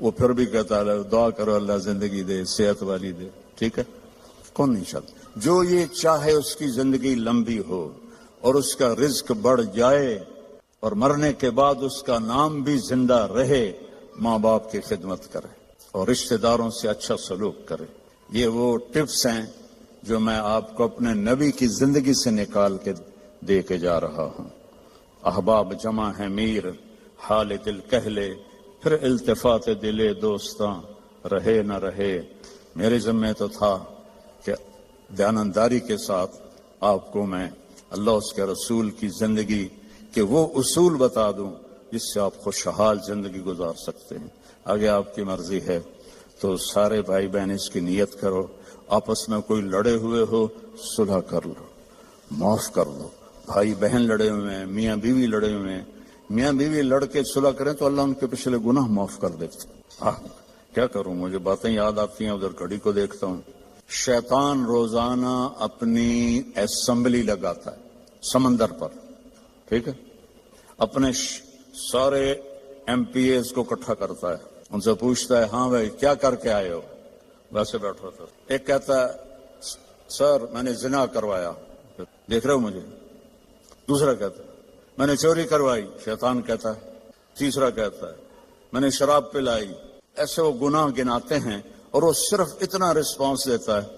وہ پھر بھی کہتا ہے دعا کرو اللہ زندگی دے، صحت والی دے۔ ٹھیک ہے، کون نہیں چاہتا؟ جو یہ چاہے اس کی زندگی لمبی ہو اور اس کا رزق بڑھ جائے اور مرنے کے بعد اس کا نام بھی زندہ رہے، ماں باپ کی خدمت کرے اور رشتہ داروں سے اچھا سلوک کرے۔ یہ وہ ٹپس ہیں جو میں آپ کو اپنے نبی کی زندگی سے نکال کے دے کے جا رہا ہوں۔ احباب جمع ہے میر، حال دل کہہ لے، پھر التفات دلے دوستاں رہے نہ رہے۔ میرے ذمہ تو تھا کہ دیانتداری کے ساتھ آپ کو میں اللہ اس کے رسول کی زندگی کے وہ اصول بتا دوں جس سے آپ خوشحال زندگی گزار سکتے ہیں۔ آگے آپ کی مرضی ہے تو سارے بھائی بہن اس کی نیت کرو، آپس میں کوئی لڑے ہوئے ہو صلح کر لو، معاف کر دو۔ بھائی بہن لڑے ہوئے ہیں، میاں بیوی لڑے ہوئے ہیں، میاں بیوی لڑ کے صلح کریں تو اللہ ان کے پچھلے گناہ معاف کر دیتے۔ کیا کروں، مجھے باتیں یاد آتی ہیں، ادھر گھڑی کو دیکھتا ہوں۔ شیطان روزانہ اپنی اسمبلی لگاتا ہے سمندر پر، ٹھیک ہے، اپنے سارے ایم پی ایز کو اکٹھا کرتا ہے، ان سے پوچھتا ہے ہاں بھائی کیا کر کے آئے ہو؟ ویسے بیٹھا تھا، ایک کہتا ہے سر میں نے زنا کروایا، دیکھ رہے ہو مجھے؟ دوسرا کہتا ہے میں نے چوری کروائی، شیطان کہتا ہے۔ تیسرا کہتا ہے میں نے شراب پلائی۔ ایسے وہ گناہ گناتے ہیں اور وہ صرف اتنا رسپانس دیتا ہے،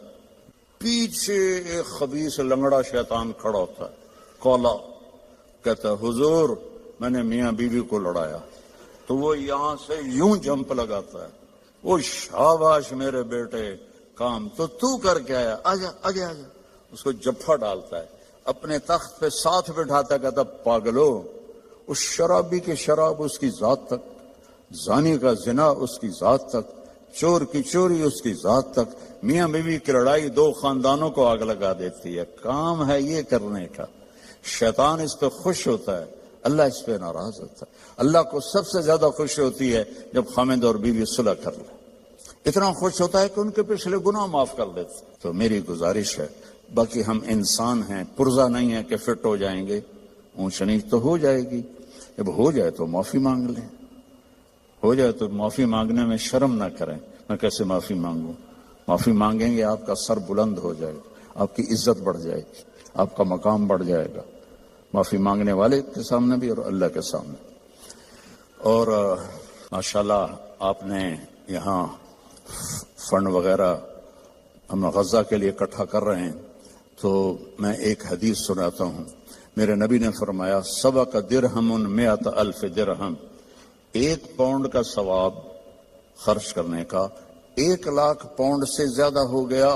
پیچھے ایک خبیث لنگڑا شیطان کھڑا ہوتا ہے، کولا کہتا ہے حضور میں نے میاں بیوی کو لڑایا، تو وہ یہاں سے یوں جمپ لگاتا ہے، وہ شاباش میرے بیٹے کام تو کر کے آیا، آجا آگے آجا، اس کو جفا ڈالتا ہے، اپنے تخت پہ ساتھ بٹھاتا، کہتا پاگلو، اس شرابی کی شراب اس کی ذات تک، زانی کا زنا اس کی ذات تک، چور کی چوری اس کی ذات تک، میاں بیوی کی لڑائی 2 خاندانوں کو آگ لگا دیتی ہے، کام ہے یہ کرنے کا۔ شیطان اس پہ خوش ہوتا ہے، اللہ اس پہ ناراض ہوتا ہے۔ اللہ کو سب سے زیادہ خوشی ہوتی ہے جب خامد اور بیوی صلح کر لے، اتنا خوش ہوتا ہے کہ ان کے پچھلے گناہ معاف کر دیتے۔ تو میری گزارش ہے، باقی ہم انسان ہیں، پرزہ نہیں ہے کہ فٹ ہو جائیں گے، اونچ نیچ تو ہو جائے گی، جب ہو جائے تو معافی مانگ لیں، ہو جائے تو معافی مانگنے میں شرم نہ کریں۔ میں کیسے معافی مانگوں؟ معافی مانگیں گے آپ کا سر بلند ہو جائے گا، آپ کی عزت بڑھ جائے گی، آپ کا مقام بڑھ جائے گا، معافی مانگنے والے کے سامنے بھی اور اللہ کے سامنے۔ اور ماشاءاللہ آپ نے یہاں فنڈ وغیرہ ہم غزہ کے لیے اکٹھا کر رہے ہیں، تو میں ایک حدیث سناتا ہوں۔ میرے نبی نے فرمایا سبق درہم 100,000 درہم، 1 پاؤنڈ کا ثواب خرچ کرنے کا 1,00,000 پاؤنڈ سے زیادہ ہو گیا۔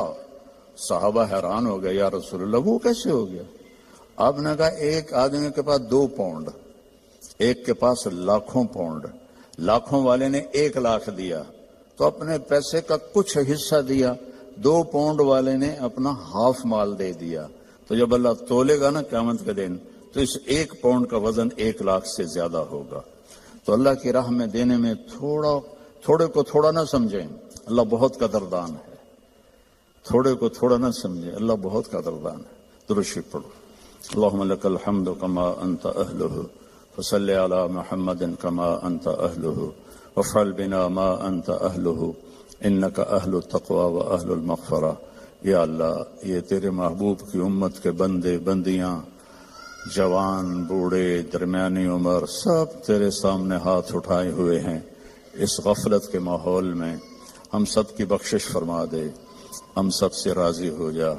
صحابہ حیران ہو گئے، یا رسول اللہ وہ کیسے ہو گیا؟ آپ نے کہا ایک آدمی کے پاس 2 پاؤنڈ، ایک کے پاس لاکھوں پاؤنڈ، لاکھوں والے نے 1,00,000 دیا تو اپنے پیسے کا کچھ حصہ دیا، 2 پاؤنڈ والے نے اپنا ہاف مال دے دیا۔ تو جب اللہ تولے گا نا قیامت کے دن، تو اس 1 پاؤنڈ کا وزن 1,00,000 سے زیادہ ہوگا۔ تو اللہ کی راہ میں دینے میں تھوڑے کو تھوڑا نہ سمجھیں، اللہ بہت قدردان ہے۔ تھوڑے کو تھوڑا نہ سمجھیں، اللہ بہت قدردان ہے۔ درود شریف پڑھو۔ اللہم لک الحمد کما انت اہلہ فصلی علی محمد کما انت اہلہ وافعل بنا ما انت اہلہ انک اہل التقوی و اہل المغفرہ۔ یا اللہ، یہ تیرے محبوب کی امت کے بندے بندیاں، جوان بوڑھے درمیانی عمر، سب تیرے سامنے ہاتھ اٹھائے ہوئے ہیں۔ اس غفلت کے ماحول میں ہم سب کی بخشش فرما دے، ہم سب سے راضی ہو جا۔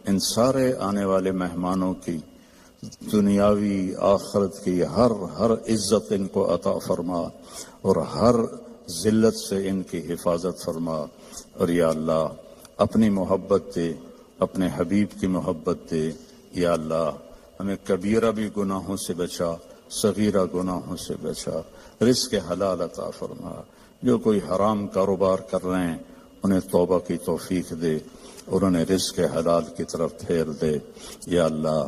ان سارے آنے والے مہمانوں کی دنیاوی آخرت کی ہر عزت ان کو عطا فرما، اور ہر ذلت سے ان کی حفاظت فرما۔ اور یا اللہ اپنی محبت دے، اپنے حبیب کی محبت دے۔ یا اللہ ہمیں کبیرہ بھی گناہوں سے بچا، صغیرہ گناہوں سے بچا، رزق حلال عطا فرما۔ جو کوئی حرام کاروبار کر رہے ہیں انہیں توبہ کی توفیق دے اور انہیں رزق حلال کی طرف پھیر دے۔ یا اللہ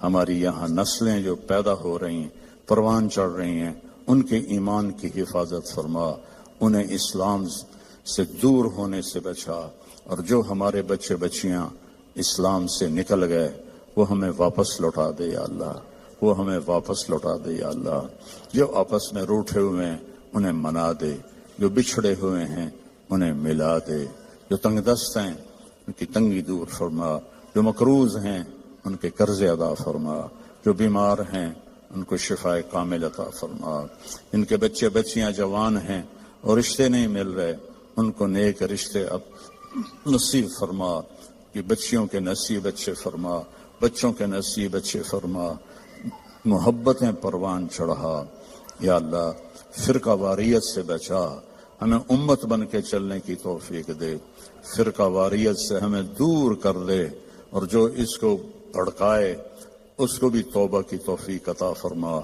ہماری یہاں نسلیں جو پیدا ہو رہی ہیں، پروان چڑھ رہی ہیں، ان کے ایمان کی حفاظت فرما، انہیں اسلام سے دور ہونے سے بچا، اور جو ہمارے بچے بچیاں اسلام سے نکل گئے وہ ہمیں واپس لوٹا دے یا اللہ، وہ ہمیں واپس لوٹا دے یا اللہ۔ جو آپس میں روٹھے ہوئے ہیں انہیں منا دے، جو بچھڑے ہوئے ہیں انہیں ملا دے، جو تنگ دست ہیں ان کی تنگی دور فرما، جو مقروض ہیں ان کے قرض ادا فرما، جو بیمار ہیں ان کو شفائے کامل عطا فرما، ان کے بچے بچیاں جوان ہیں اور رشتے نہیں مل رہے ان کو نیک رشتے اب نصیب فرما، کہ بچیوں کے نصیب اچھے فرما، بچوں کے نصیب اچھے فرما، محبتیں پروان چڑھا۔ یا اللہ فرقہ واریت سے بچا، ہمیں امت بن کے چلنے کی توفیق دے، فرقہ واریت سے ہمیں دور کر دے، اور جو اس کو بھڑکائے اس کو بھی توبہ کی توفیق عطا فرما۔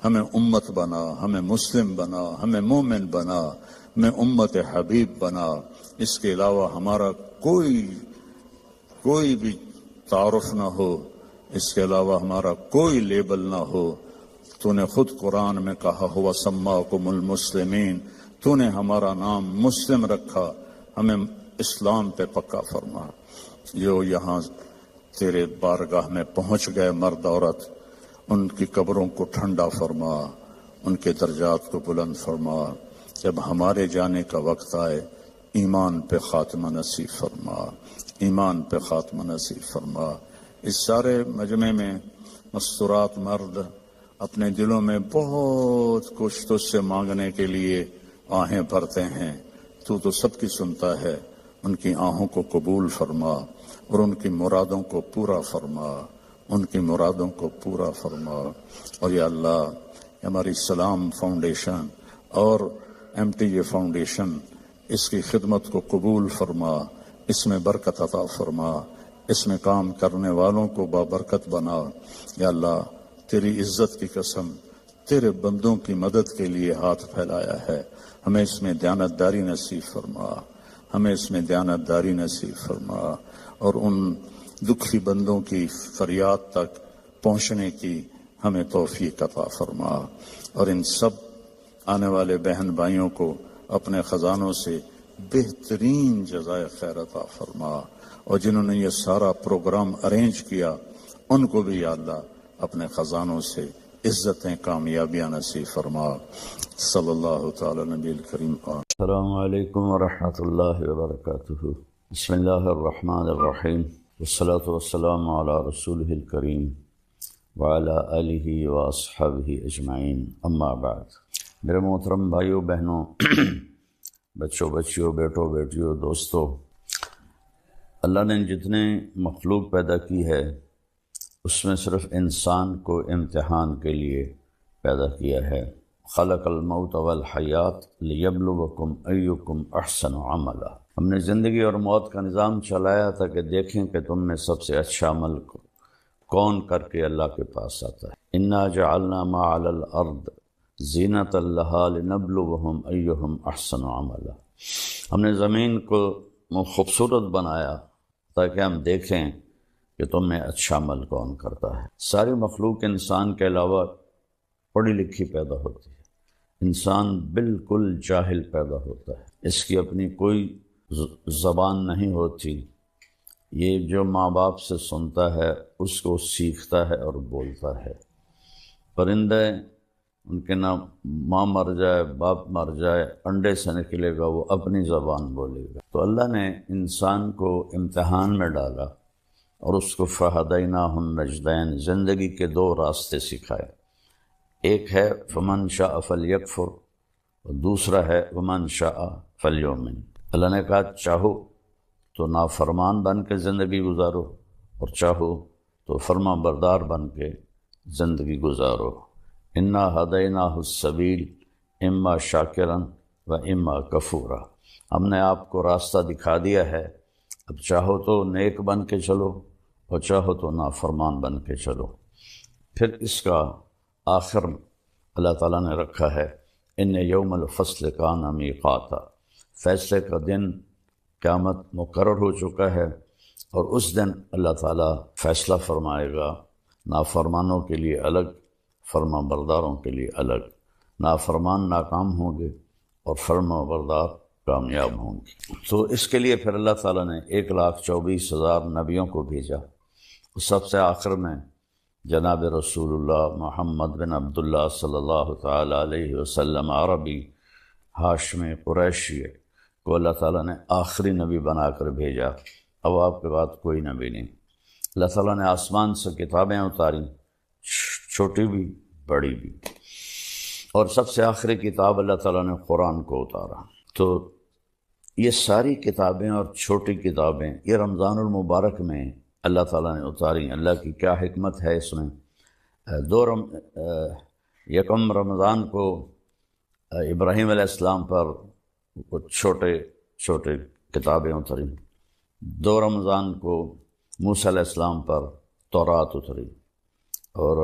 ہمیں امت بنا، ہمیں مسلم بنا، ہمیں مومن بنا، ہمیں امت حبیب بنا۔ اس کے علاوہ ہمارا کوئی بھی تعارف نہ ہو، اس کے علاوہ ہمارا کوئی لیبل نہ ہو۔ تو نے خود قرآن میں کہا ہوا سماکم المسلمین، تو نے ہمارا نام مسلم رکھا، ہمیں اسلام پہ پکا فرما۔ جو یہاں تیرے بارگاہ میں پہنچ گئے مرد عورت، ان کی قبروں کو ٹھنڈا فرما، ان کے درجات کو بلند فرما۔ جب ہمارے جانے کا وقت آئے ایمان پہ خاتمہ نصیب فرما، ایمان پہ خاتمہ نصیب فرما۔ اس سارے مجمع میں مستورات مرد اپنے دلوں میں بہت کچھ تجھ سے مانگنے کے لیے آہیں بھرتے ہیں، تو سب کی سنتا ہے۔ ان کی آہوں کو قبول فرما اور ان کی مرادوں کو پورا فرما، ان کی مرادوں کو پورا فرما۔ اور یا اللہ ہماری سلام فاؤنڈیشن اور MTJ فاؤنڈیشن اس کی خدمت کو قبول فرما، اس میں برکت عطا فرما، اس میں کام کرنے والوں کو بابرکت بنا۔ یا اللہ تیری عزت کی قسم تیرے بندوں کی مدد کے لیے ہاتھ پھیلایا ہے، ہمیں اس میں دیانتداری نصیب فرما، ہمیں اس میں دیانتداری نصیب فرما، اور ان دکھی بندوں کی فریاد تک پہنچنے کی ہمیں توفیق عطا فرما، اور ان سب آنے والے بہن بھائیوں کو اپنے خزانوں سے بہترین جزائے خیر عطا فرما، اور جنہوں نے یہ سارا پروگرام ارینج کیا ان کو بھی یا اللہ اپنے خزانوں سے عزتیں کامیابیاں نصیب فرما۔ صلی اللہ تعالی نبی الکریم۔ السلام علیکم ورحمۃ اللہ وبرکاتہ۔ بسم اللہ الرحمن الرحیم، والصلاة والسلام علی رسولہ الکریم وعلی آلہ واصحابہ اجمعین، اما بعد۔ میرے محترم بھائیوں بہنوں، بچوں بچیوں، بیٹوں بیٹیوں، دوستوں، اللہ نے جتنے مخلوق پیدا کی ہے اس میں صرف انسان کو امتحان کے لیے پیدا کیا ہے۔ خلق الموت والحیات لیبلوکم ایکم احسن عملا۔ ہم نے زندگی اور موت کا نظام چلایا تھا کہ دیکھیں کہ تم میں سب سے اچھا عمل کون کر کے اللہ کے پاس آتا ہے۔ انا جعلنا ما علی الارض زینۃ لہا لنبلوہم ایہم احسن عملا۔ ہم نے زمین کو خوبصورت بنایا تاکہ ہم دیکھیں کہ تم میں اچھا عمل کون کرتا ہے۔ ساری مخلوق انسان کے علاوہ پڑھی لکھی پیدا ہوتی ہے، انسان بالکل جاہل پیدا ہوتا ہے، اس کی اپنی کوئی زبان نہیں ہوتی، یہ جو ماں باپ سے سنتا ہے اس کو سیکھتا ہے اور بولتا ہے۔ پرندے ان کے نہ ماں مر جائے باپ مر جائے انڈے سے نکلے گا، وہ اپنی زبان بولے گا۔ تو اللہ نے انسان کو امتحان میں ڈالا اور اس کو فہدیناہ النجدین، زندگی کے دو راستے سکھائے۔ ایک ہے فمن شاء فلیکفر، اور دوسرا ہے ومن شاء فلیؤمن۔ اللہ نے کہا چاہو تو نافرمان بن کے زندگی گزارو، اور چاہو تو فرما بردار بن کے زندگی گزارو۔ انا ہدیناہ السبیل اما شاکرا و اما کفورا۔ ہم نے آپ کو راستہ دکھا دیا ہے، اب چاہو تو نیک بن کے چلو اور چاہو تو نافرمان بن کے چلو۔ پھر اس کا آخر اللہ تعالیٰ نے رکھا ہے، ان یوم الفصل کان میقاتا، فیصلے کا دن قیامت مقرر ہو چکا ہے، اور اس دن اللہ تعالیٰ فیصلہ فرمائے گا، نافرمانوں کے لیے الگ، فرما برداروں کے لیے الگ۔ نافرمان ناکام ہوں گے اور فرما بردار کامیاب ہوں گے۔ تو اس کے لیے پھر اللہ تعالیٰ نے 1,24,000 نبیوں کو بھیجا۔ سب سے آخر میں جناب رسول اللہ محمد بن عبداللہ صلی اللہ تعالیٰ علیہ وسلم عربی ہاشمی قریشی کو اللہ تعالیٰ نے آخری نبی بنا کر بھیجا۔ اب آپ کے بعد کوئی نبی نہیں۔ اللہ تعالیٰ نے آسمان سے کتابیں اتاری، چھوٹی بھی بڑی بھی، اور سب سے آخری کتاب اللہ تعالیٰ نے قرآن کو اتارا۔ تو یہ ساری کتابیں اور چھوٹی کتابیں یہ رمضان المبارک میں اللہ تعالیٰ نے اتاری۔ اللہ کی کیا حکمت ہے اس میں۔ یکم رمضان کو ابراہیم علیہ السلام پر کچھ چھوٹے کتابیں اتری، 2 رمضان کو موسیٰ علیہ السلام پر تورات اتری، اور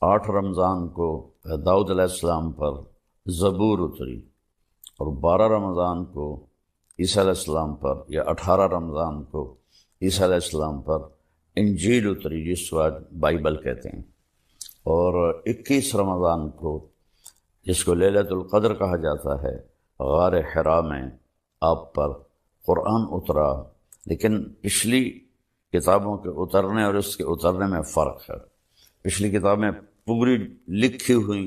8 رمضان کو داؤد علیہ السلام پر زبور اتری، اور 12 رمضان کو عیسیٰ علیہ السلام پر، یا 18 رمضان کو عیسیٰ علیہ السلام پر انجیل اتری، جس کو آج بائبل کہتے ہیں، اور 21 رمضان کو جس کو لیلۃ القدر کہا جاتا ہے، غار حرا میں آپ پر قرآن اترا۔ لیکن پچھلی کتابوں کے اترنے اور اس کے اترنے میں فرق ہے۔ پچھلی کتابیں پوری لکھی ہوئی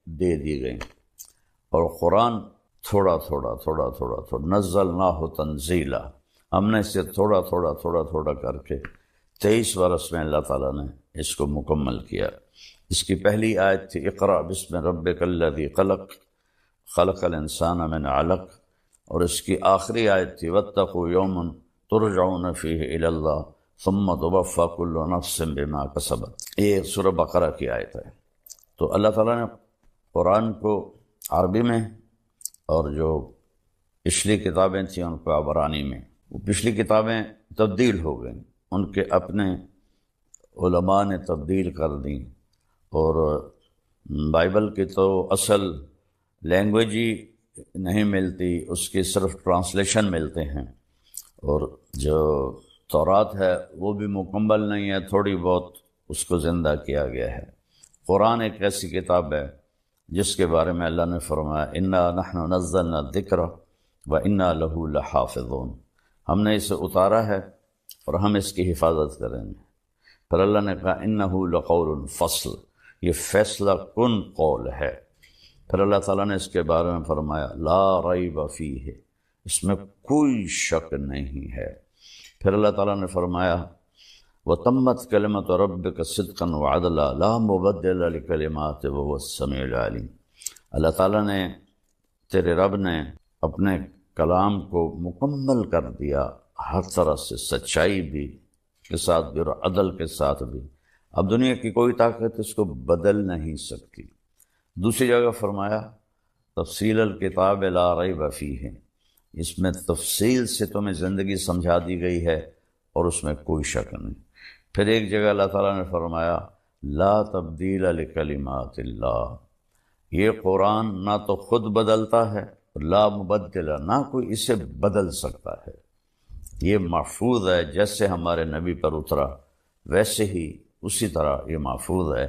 دے دی گئیں، اور قرآن تھوڑا تھوڑا نزلناہ تنزیلا، ہم نے اسے تھوڑا کر کے 23 برس میں اللہ تعالیٰ نے اس کو مکمل کیا۔ اس کی پہلی آیت تھی اقرأ بسم ربک الذی خلق، خلق الانسان من علق، اور اس کی آخری آیت تھی واتقوا یوما ترجعون فیہ الی اللہ ثم توفی کل نفس بما کسبت، یہ سورہ بقرہ کی آیت ہے۔ تو اللہ تعالیٰ نے قرآن کو عربی میں اور جو پچھلی کتابیں تھیں ان کو عبرانی میں، وہ پچھلی کتابیں تبدیل ہو گئیں، ان کے اپنے علماء نے تبدیل کر دیں، اور بائبل کی تو اصل لینگویج ہی نہیں ملتی، اس کی صرف ٹرانسلیشن ملتے ہیں، اور جو تورات ہے وہ بھی مکمل نہیں ہے، تھوڑی بہت اس کو زندہ کیا گیا ہے۔ قرآن ایک ایسی کتاب ہے جس کے بارے میں اللہ نے فرمایا انا نحن نزلنا الذکر وانا لہ لحافظون، ہم نے اسے اتارا ہے اور ہم اس کی حفاظت کریں گے۔ پھر اللہ نے کہا انہ لقول فصل، یہ فیصلہ کن قول ہے۔ پھر اللہ تعالیٰ نے اس کے بارے میں فرمایا لا ریب فیہ، اس میں کوئی شک نہیں ہے۔ پھر اللہ تعالیٰ نے فرمایا وَتَمَّتْ كَلِمَةُ رَبِّكَ صِدْقًا وَعَدْلًا لَا مُبَدِّلَ لِكَلِمَاتِهِ وَهُوَ السَّمِيعُ الْعَلِيمُ، اللہ تعالیٰ نے، تیرے رب نے اپنے کلام کو مکمل کر دیا ہر طرح سے، سچائی بھی کے ساتھ بھی اور عدل کے ساتھ بھی، اب دنیا کی کوئی طاقت اس کو بدل نہیں سکتی۔ دوسری جگہ فرمایا تفصیل الکتاب لا ریب فیہ، اس میں تفصیل سے تمہیں زندگی سمجھا دی گئی ہے اور اس میں کوئی شک نہیں۔ پھر ایک جگہ اللہ تعالیٰ نے فرمایا لا تبدیل لکلمات اللہ، یہ قرآن نہ تو خود بدلتا ہے، لا مبدل، نہ کوئی اسے بدل سکتا ہے، یہ محفوظ ہے، جیسے ہمارے نبی پر اترا ویسے ہی اسی طرح یہ محفوظ ہے۔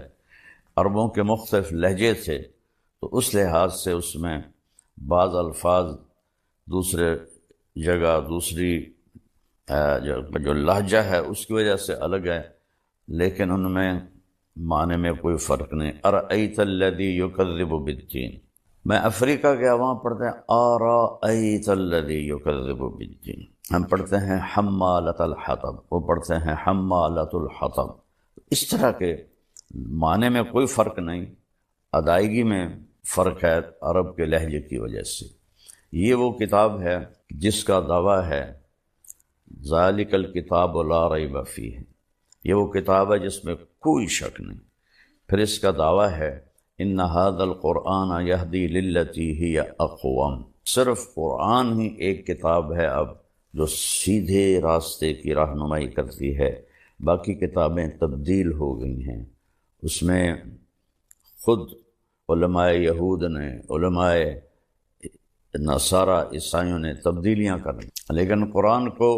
عربوں کے مختلف لہجے تھے تو اس لحاظ سے اس میں بعض الفاظ دوسرے جگہ دوسری جو لہجہ ہے اس کی وجہ سے الگ ہے، لیکن ان میں معنی میں کوئی فرق نہیں۔ ارأیت الذی یکذب بالدین، میں افریقہ گیا، وہاں پڑھتے ہیں ارأیت الذی یکذب بالدین، ہم پڑھتے ہیں حمالۃ الحطب، وہ پڑھتے ہیں حمالۃ الحطب۔ اس طرح کے معنی میں کوئی فرق نہیں، ادائیگی میں فرق ہے عرب کے لہجے کی وجہ سے۔ یہ وہ کتاب ہے جس کا دعویٰ ہے ذالک الکتاب لا ریب فیہ، یہ وہ کتاب ہے جس میں کوئی شک نہیں۔ پھر اس کا دعویٰ ہے ان ھذا القرآن یہدی للتی ہی اقوم، صرف قرآن ہی ایک کتاب ہے اب جو سیدھے راستے کی رہنمائی کرتی ہے، باقی کتابیں تبدیل ہو گئی ہیں۔ اس میں خود علماء یہود نے، علماء نصارہ عیسائیوں نے تبدیلیاں کریں، لیکن قرآن کو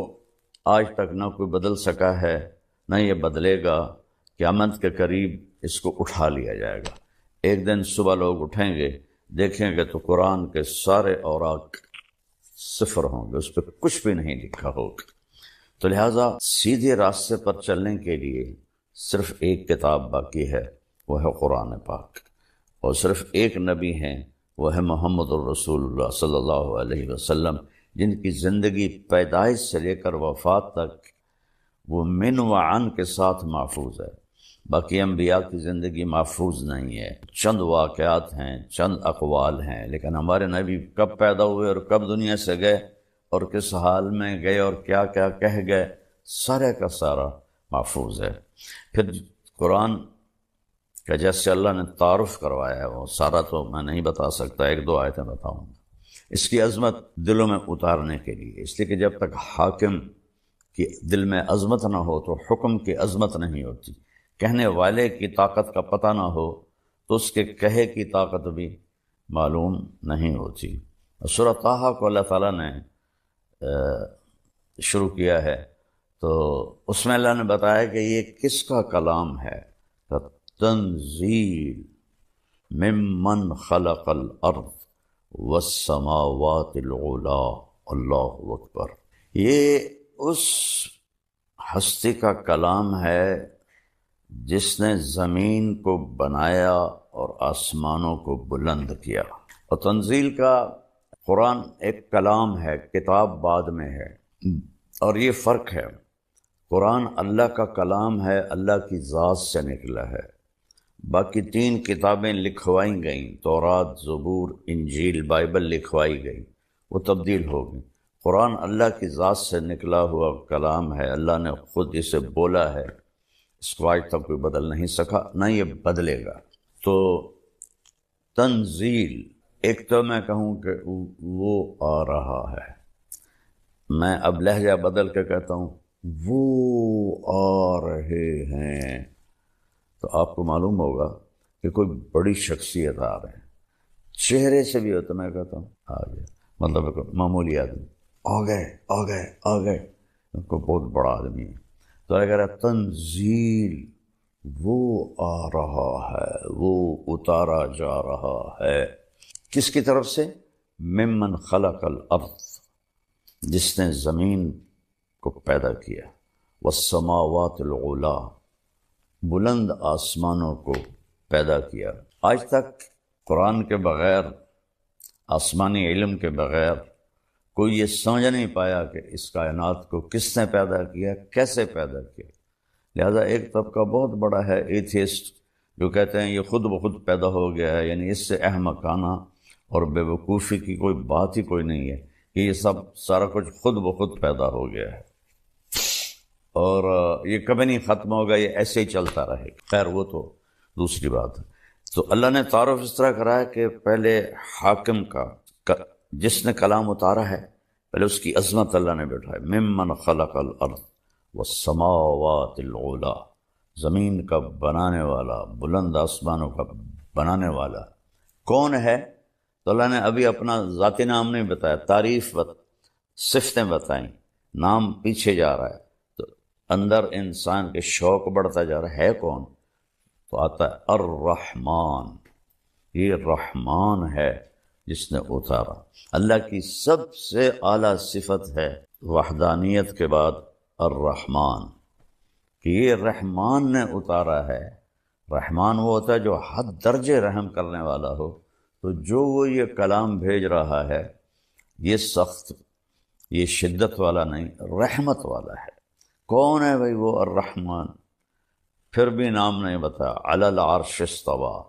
آج تک نہ کوئی بدل سکا ہے، نہ یہ بدلے گا۔ قیامت کے قریب اس کو اٹھا لیا جائے گا، ایک دن صبح لوگ اٹھیں گے، دیکھیں گے تو قرآن کے سارے اوراق صفر ہوں گے، اس پہ کچھ بھی نہیں لکھا ہوگا۔ تو لہٰذا سیدھے راستے پر چلنے کے لیے صرف ایک کتاب باقی ہے، وہ ہے قرآن پاک، اور صرف ایک نبی ہیں، وہ ہے محمد الرسول اللہ صلی اللہ علیہ وسلم، جن کی زندگی پیدائش سے لے کر وفات تک وہ من و عن کے ساتھ محفوظ ہے۔ باقی انبیاء کی زندگی محفوظ نہیں ہے، چند واقعات ہیں، چند اقوال ہیں، لیکن ہمارے نبی کب پیدا ہوئے اور کب دنیا سے گئے اور کس حال میں گئے اور کیا کیا کہہ گئے، سارے کا سارا محفوظ ہے۔ پھر قرآن کا جیسے اللہ نے تعارف کروایا ہے، وہ سارا تو میں نہیں بتا سکتا، ایک دو آیتیں بتاؤں گا۔ اس کی عظمت دلوں میں اتارنے کے لیے، اس لیے کہ جب تک حاکم کی دل میں عظمت نہ ہو تو حکم کی عظمت نہیں ہوتی، کہنے والے کی طاقت کا پتہ نہ ہو تو اس کے کہے کی طاقت بھی معلوم نہیں ہوتی۔ سورہ طٰہٰ کو اللہ تعالیٰ نے شروع کیا ہے تو اس میں اللہ نے بتایا کہ یہ کس کا کلام ہے، تنزیل ممن خلق الارض والسماوات العلا، اللہ اکبر، یہ اس ہستی کا کلام ہے جس نے زمین کو بنایا اور آسمانوں کو بلند کیا۔ اور تنزیل کا قرآن ایک کلام ہے، کتاب بعد میں ہے، اور یہ فرق ہے، قرآن اللہ کا کلام ہے، اللہ کی ذات سے نکلا ہے۔ باقی تین کتابیں لکھوائی گئیں، تورات، زبور، انجیل، بائبل لکھوائی گئی، وہ تبدیل ہو گئی۔ قرآن اللہ کی ذات سے نکلا ہوا کلام ہے، اللہ نے خود اسے بولا ہے، اس کو آج تک کوئی بدل نہیں سکا، نہ یہ بدلے گا۔ تو تنزیل، ایک تو میں کہوں کہ وہ آ رہا ہے، میں اب لہجہ بدل کے کہتا ہوں وہ آ رہے ہیں، تو آپ کو معلوم ہوگا کہ کوئی بڑی شخصیت آ رہے ہیں۔ چہرے سے بھی ہوتا، میں کہتا ہوں آ گیا، مطلب ایک معمولی آدمی آ گئے، کوئی بہت بڑا آدمی ہے۔ تو اگر تنزیل، وہ آ رہا ہے، وہ اتارا جا رہا ہے، کس کی طرف سے؟ ممن خلق الارض، جس نے زمین کو پیدا کیا، والسماوات العلا، بلند آسمانوں کو پیدا کیا۔ آج تک قرآن کے بغیر، آسمانی علم کے بغیر کوئی یہ سمجھ نہیں پایا کہ اس کائنات کو کس نے پیدا کیا، کیسے پیدا کیا۔ لہذا ایک طبقہ بہت بڑا ہے ایتھیسٹ، جو کہتے ہیں یہ خود بخود پیدا ہو گیا ہے، یعنی اس سے احمقانہ اور بے وقوفی کی کوئی بات ہی کوئی نہیں ہے کہ یہ سارا کچھ خود بخود پیدا ہو گیا ہے اور یہ کبھی نہیں ختم ہوگا، یہ ایسے ہی چلتا رہے گا۔ خیر وہ تو دوسری بات ہے۔ تو اللہ نے تعارف اس طرح کرا ہے کہ پہلے حاکم کا، جس نے کلام اتارا ہے، پہلے اس کی عظمت اللہ نے بٹھائی، ممن خلق الارض والسماوات العلا، زمین کا بنانے والا، بلند آسمانوں کا بنانے والا کون ہے؟ تو اللہ نے ابھی اپنا ذاتی نام نہیں بتایا، تعریف صفتیں بتائیں، نام پیچھے جا رہا ہے، تو اندر انسان کے شوق بڑھتا جا رہا ہے کون؟ تو آتا ہے الرحمن، یہ رحمان ہے جس نے اتارا۔ اللہ کی سب سے اعلیٰ صفت ہے وحدانیت کے بعد الرحمن، کہ یہ رحمان نے اتارا ہے۔ رحمان وہ ہوتا ہے جو حد درجے رحم کرنے والا ہو، تو جو وہ یہ کلام بھیج رہا ہے یہ سخت، یہ شدت والا نہیں، رحمت والا ہے۔ کون ہے بھائی وہ الرحمن؟ پھر بھی نام نہیں بتایا، علی العرش استویٰ،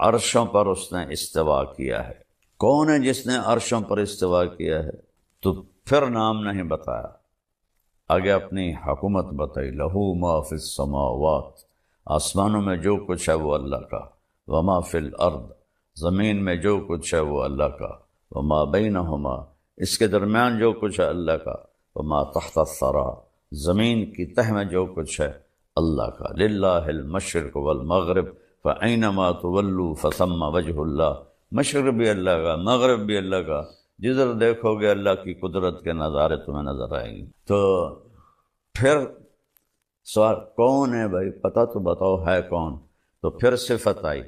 عرشوں پر اس نے استوا کیا ہے۔ کون ہے جس نے عرشوں پر استوا کیا ہے؟ تو پھر نام نہیں بتایا، آگے اپنی حکومت بتائی، لہو ما فی السماوات، آسمانوں میں جو کچھ ہے وہ اللہ کا، وما فی الارض، زمین میں جو کچھ ہے وہ اللہ کا، وما بینہما، اس کے درمیان جو کچھ ہے اللہ کا، وما تحت الثری، زمین کی تہ میں جو کچھ ہے اللہ کا، للہ المشرق والمغرب فأینما تولوا فثم وجہ اللہ، مشرق بھی اللہ کا، مغرب بھی اللہ کا، جدھر دیکھو گے اللہ کی قدرت کے نظارے تمہیں نظر آئیں گے۔ تو پھر سوال کون ہے بھائی؟ پتہ تو بتاؤ ہے کون؟ تو پھر صفت آئی،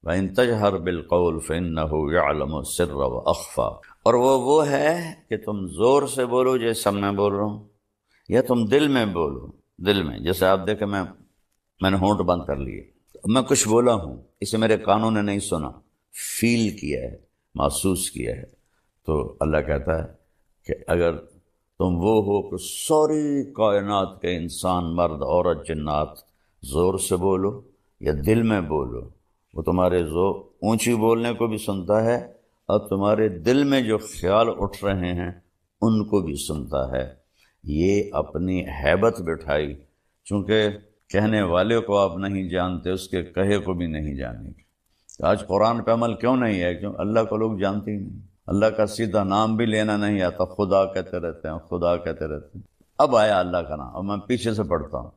وَإِن تَجْهَرْ بِالْقَوْلِ فَإِنَّهُ يَعْلَمُ السِّرَّ وَأَخْفَى، اور وہ ہے کہ تم زور سے بولو جیسے میں بول رہا ہوں، یا تم دل میں بولو، دل میں، جیسے آپ دیکھیں میں نے ہونٹ بند کر لیے، میں کچھ بولا ہوں، اسے میرے کانوں نے نہیں سنا، فیل کیا ہے، محسوس کیا ہے۔ تو اللہ کہتا ہے کہ اگر تم وہ ہو کہ ساری کائنات کے انسان، مرد، عورت، جنات زور سے بولو یا دل میں بولو، وہ تمہارے اونچی بولنے کو بھی سنتا ہے، اور تمہارے دل میں جو خیال اٹھ رہے ہیں ان کو بھی سنتا ہے۔ یہ اپنی ہیبت بٹھائی، چونکہ کہنے والے کو آپ نہیں جانتے، اس کے کہے کو بھی نہیں جانیں گے۔ آج قرآن پہ عمل کیوں نہیں ہے؟ کیوں؟ اللہ کو لوگ جانتے ہی نہیں، اللہ کا سیدھا نام بھی لینا نہیں آتا، خدا کہتے رہتے ہیں، خدا کہتے رہتے ہیں۔ اب آیا اللہ کا نام، اب میں پیچھے سے پڑھتا ہوں،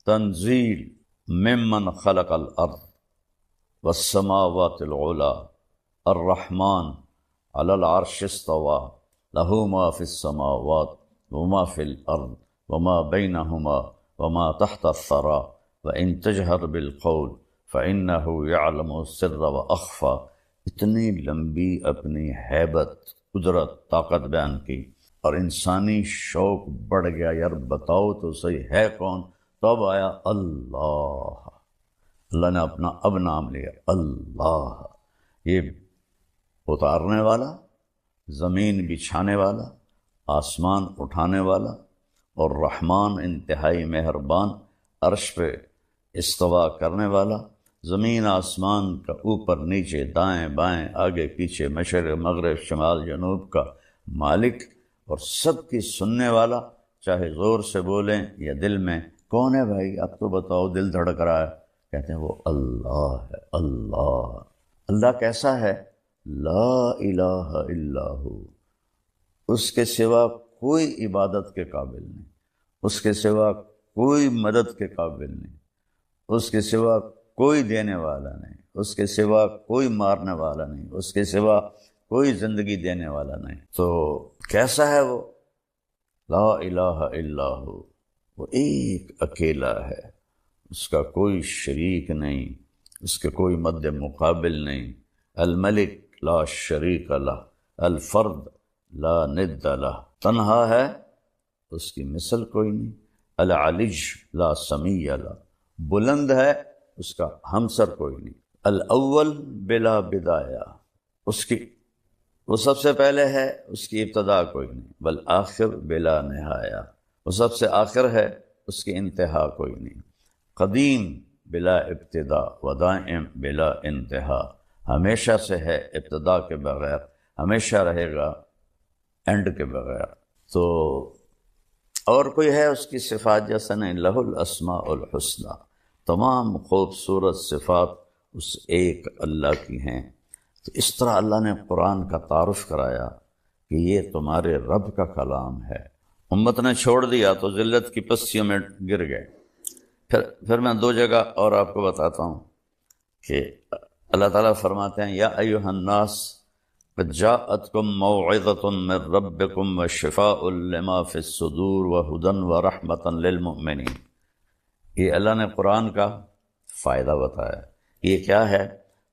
تنزیل ممن خلق الارض والسماوات العلا الرحمن علی العرش استوى له ما في السماوات وما في الارض وما بينهما وما تحت الثرى وان تجهر بالقول فانه يعلم السر واخفى۔ اتنی لمبی اپنی ہیبت، قدرت، طاقت بیان کی، اور انسانی شوق بڑھ گیا، یار بتاؤ تو صحیح ہے کون؟ تب آیا اللہ، اللہ نے اپنا اب نام لیا، اللہ، یہ اتارنے والا، زمین بچھانے والا، آسمان اٹھانے والا، اور رحمان انتہائی مہربان، عرش پہ استوا کرنے والا، زمین آسمان کا اوپر نیچے دائیں بائیں آگے پیچھے مشرق مغرب شمال جنوب کا مالک، اور سب کی سننے والا، چاہے زور سے بولیں یا دل میں. کون ہے بھائی؟ اب تو بتاؤ، دل دھڑک رہا ہے. کہتے ہیں وہ اللہ ہے. اللہ. اللہ کیسا ہے؟ لا الہ الا ہو. اس کے سوا کوئی عبادت کے قابل نہیں، اس کے سوا کوئی مدد کے قابل نہیں، اس کے سوا کوئی دینے والا نہیں، اس کے سوا کوئی مارنے والا نہیں، اس کے سوا کوئی زندگی دینے والا نہیں. تو کیسا ہے وہ؟ لا الہ الا ہو. وہ ایک اکیلا ہے، اس کا کوئی شریک نہیں، اس کے کوئی مد مقابل نہیں. الملک لا شریک لہ، الفرد لا ند لہ. تنہا ہے، اس کی مثل کوئی نہیں. العلج لا سمیع لہ، بلند ہے، اس کا ہمسر کوئی نہیں. الاول بلا بدایہ، اس کی وہ سب سے پہلے ہے، اس کی ابتدا کوئی نہیں. والآخر بلا نہایہ، وہ سب سے آخر ہے، اس کی انتہا کوئی نہیں. قدیم بلا ابتدا ودائم بلا انتہا، ہمیشہ سے ہے ابتدا کے بغیر، ہمیشہ رہے گا اینڈ کے بغیر. تو اور کوئی ہے اس کی صفات جیسا نہیں. لہ الاسماء الحسنی، تمام خوبصورت صفات اس ایک اللہ کی ہیں. تو اس طرح اللہ نے قرآن کا تعارف کرایا کہ یہ تمہارے رب کا کلام ہے. امت نے چھوڑ دیا تو ذلت کی پستیوں میں گر گئے. پھر میں دو جگہ اور آپ کو بتاتا ہوں کہ اللہ تعالیٰ فرماتے ہیں یا ایھا الناس قد جاءتکم موعظۃ من ربکم وشفاء لما فی الصدور وہدی ورحمۃ للمؤمنین. یہ اللہ نے قرآن کا فائدہ بتایا. یہ کیا ہے؟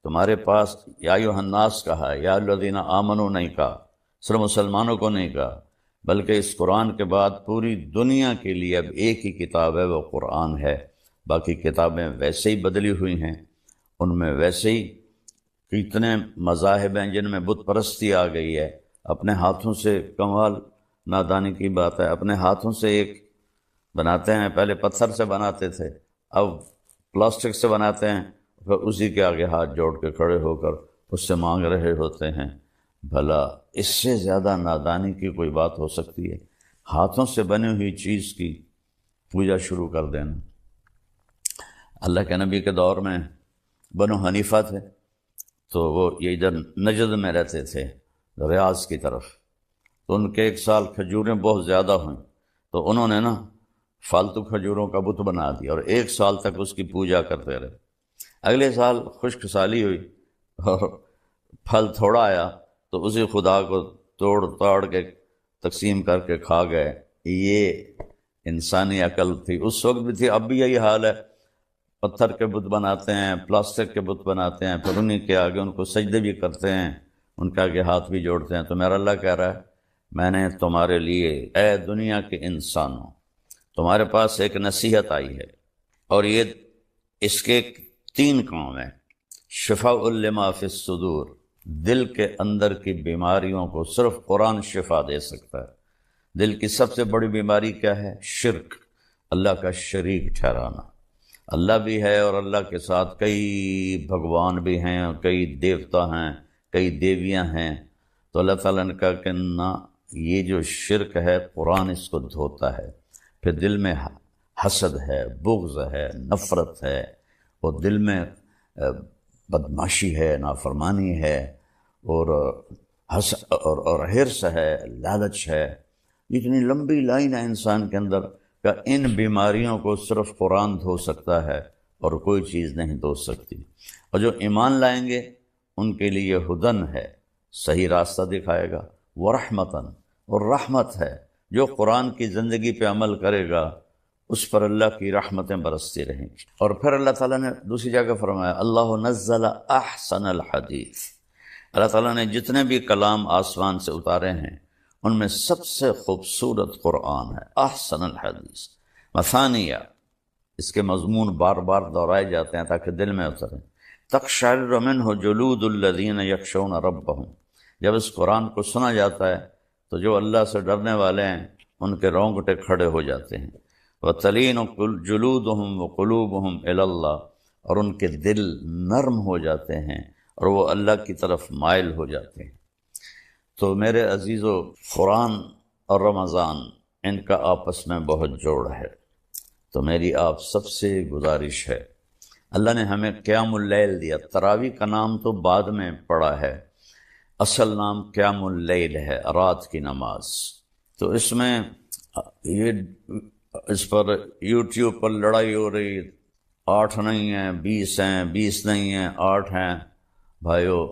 تمہارے پاس یا ایھا الناس کہا، یا الذین آمنوا نہیں کہا، صرف مسلمانوں کو نہیں کہا، بلکہ اس قرآن کے بعد پوری دنیا کے لیے اب ایک ہی کتاب ہے، وہ قرآن ہے. باقی کتابیں ویسے ہی بدلی ہوئی ہیں، ان میں ویسے ہی کتنے مذاہب ہیں جن میں بت پرستی آ گئی ہے. اپنے ہاتھوں سے، کمال نادانی کی بات ہے، اپنے ہاتھوں سے ایک بناتے ہیں. پہلے پتھر سے بناتے تھے، اب پلاسٹک سے بناتے ہیں، پھر اسی کے آگے ہاتھ جوڑ کے کھڑے ہو کر اس سے مانگ رہے ہوتے ہیں. بھلا اس سے زیادہ نادانی کی کوئی بات ہو سکتی ہے؟ ہاتھوں سے بنی ہوئی چیز کی پوجا شروع کر دینا. اللہ کے نبی کے دور میں بنو حنیفہ تھے، تو وہ یہ ادھر نجد میں رہتے تھے، ریاض کی طرف. تو ان کے ایک سال کھجوریں بہت زیادہ ہوئیں، تو انہوں نے نا فالتو کھجوروں کا بت بنا دیا اور ایک سال تک اس کی پوجا کرتے رہے. اگلے سال خشک سالی ہوئی اور پھل تھوڑا آیا تو اسی خدا کو توڑ تاڑ کے تقسیم کر کے کھا گئے. یہ انسانی عقل تھی، اس وقت بھی تھی، اب بھی یہی حال ہے. پتھر کے بت بناتے ہیں، پلاسٹک کے بت بناتے ہیں، پھر انہیں کے آگے ان کو سجدے بھی کرتے ہیں، ان کے آگے ہاتھ بھی جوڑتے ہیں. تو میرا اللہ کہہ رہا ہے میں نے تمہارے لیے، اے دنیا کے انسانوں، تمہارے پاس ایک نصیحت آئی ہے، اور یہ اس کے 3 کام ہیں. شفاء لما فی الصدور، دل کے اندر کی بیماریوں کو صرف قرآن شفا دے سکتا ہے. دل کی سب سے بڑی بیماری کیا ہے؟ شرک، اللہ کا شریک ٹھہرانا. اللہ بھی ہے اور اللہ کے ساتھ کئی بھگوان بھی ہیں، اور کئی دیوتا ہیں، کئی دیویاں ہیں. تو اللہ تعالیٰ نے کہا کہ نہ، یہ جو شرک ہے قرآن اس کو دھوتا ہے. پھر دل میں حسد ہے، بغض ہے، نفرت ہے، اور دل میں بدماشی ہے، نافرمانی ہے، اور حرص ہے، لالچ ہے. اتنی لمبی لائن ہے انسان کے اندر کہ ان بیماریوں کو صرف قرآن دھو سکتا ہے اور کوئی چیز نہیں دھو سکتی. اور جو ایمان لائیں گے ان کے لیے ہدن ہے، صحیح راستہ دکھائے گا، ورحمتاً، اور رحمت ہے. جو قرآن کی زندگی پہ عمل کرے گا اس پر اللہ کی رحمتیں برستی رہیں گی. اور پھر اللہ تعالیٰ نے دوسری جگہ فرمایا اللہ نزل احسن الحدیث. اللہ تعالیٰ نے جتنے بھی کلام آسمان سے اتارے ہیں ان میں سب سے خوبصورت قرآن ہے. احسن الحدیث مثانیہ، اس کے مضمون بار بار دہرائے جاتے ہیں تاکہ دل میں اتریں. تقشعر منہ جلود الذین یخشون ربہم، جب اس قرآن کو سنا جاتا ہے تو جو اللہ سے ڈرنے والے ہیں ان کے رونگٹے کھڑے ہو جاتے ہیں. وَتَلِينُ جُلُودُهُمْ وَقُلُوبُهُمْ إِلَى اللَّهِ، اور ان کے دل نرم ہو جاتے ہیں اور وہ اللہ کی طرف مائل ہو جاتے ہیں. تو میرے عزیزو، قرآن اور رمضان ان کا آپس میں بہت جوڑ ہے، تو میری آپ سب سے گزارش ہے، اللہ نے ہمیں قیام اللیل دیا، تراویح کا نام تو بعد میں پڑا ہے، اصل نام قیام اللیل ہے، رات کی نماز۔ تو اس میں یہ اس پر یوٹیوب پر لڑائی ہو رہی، 8 نہیں ہیں 20 ہیں، 20 نہیں ہیں 8 ہیں۔ بھائیو،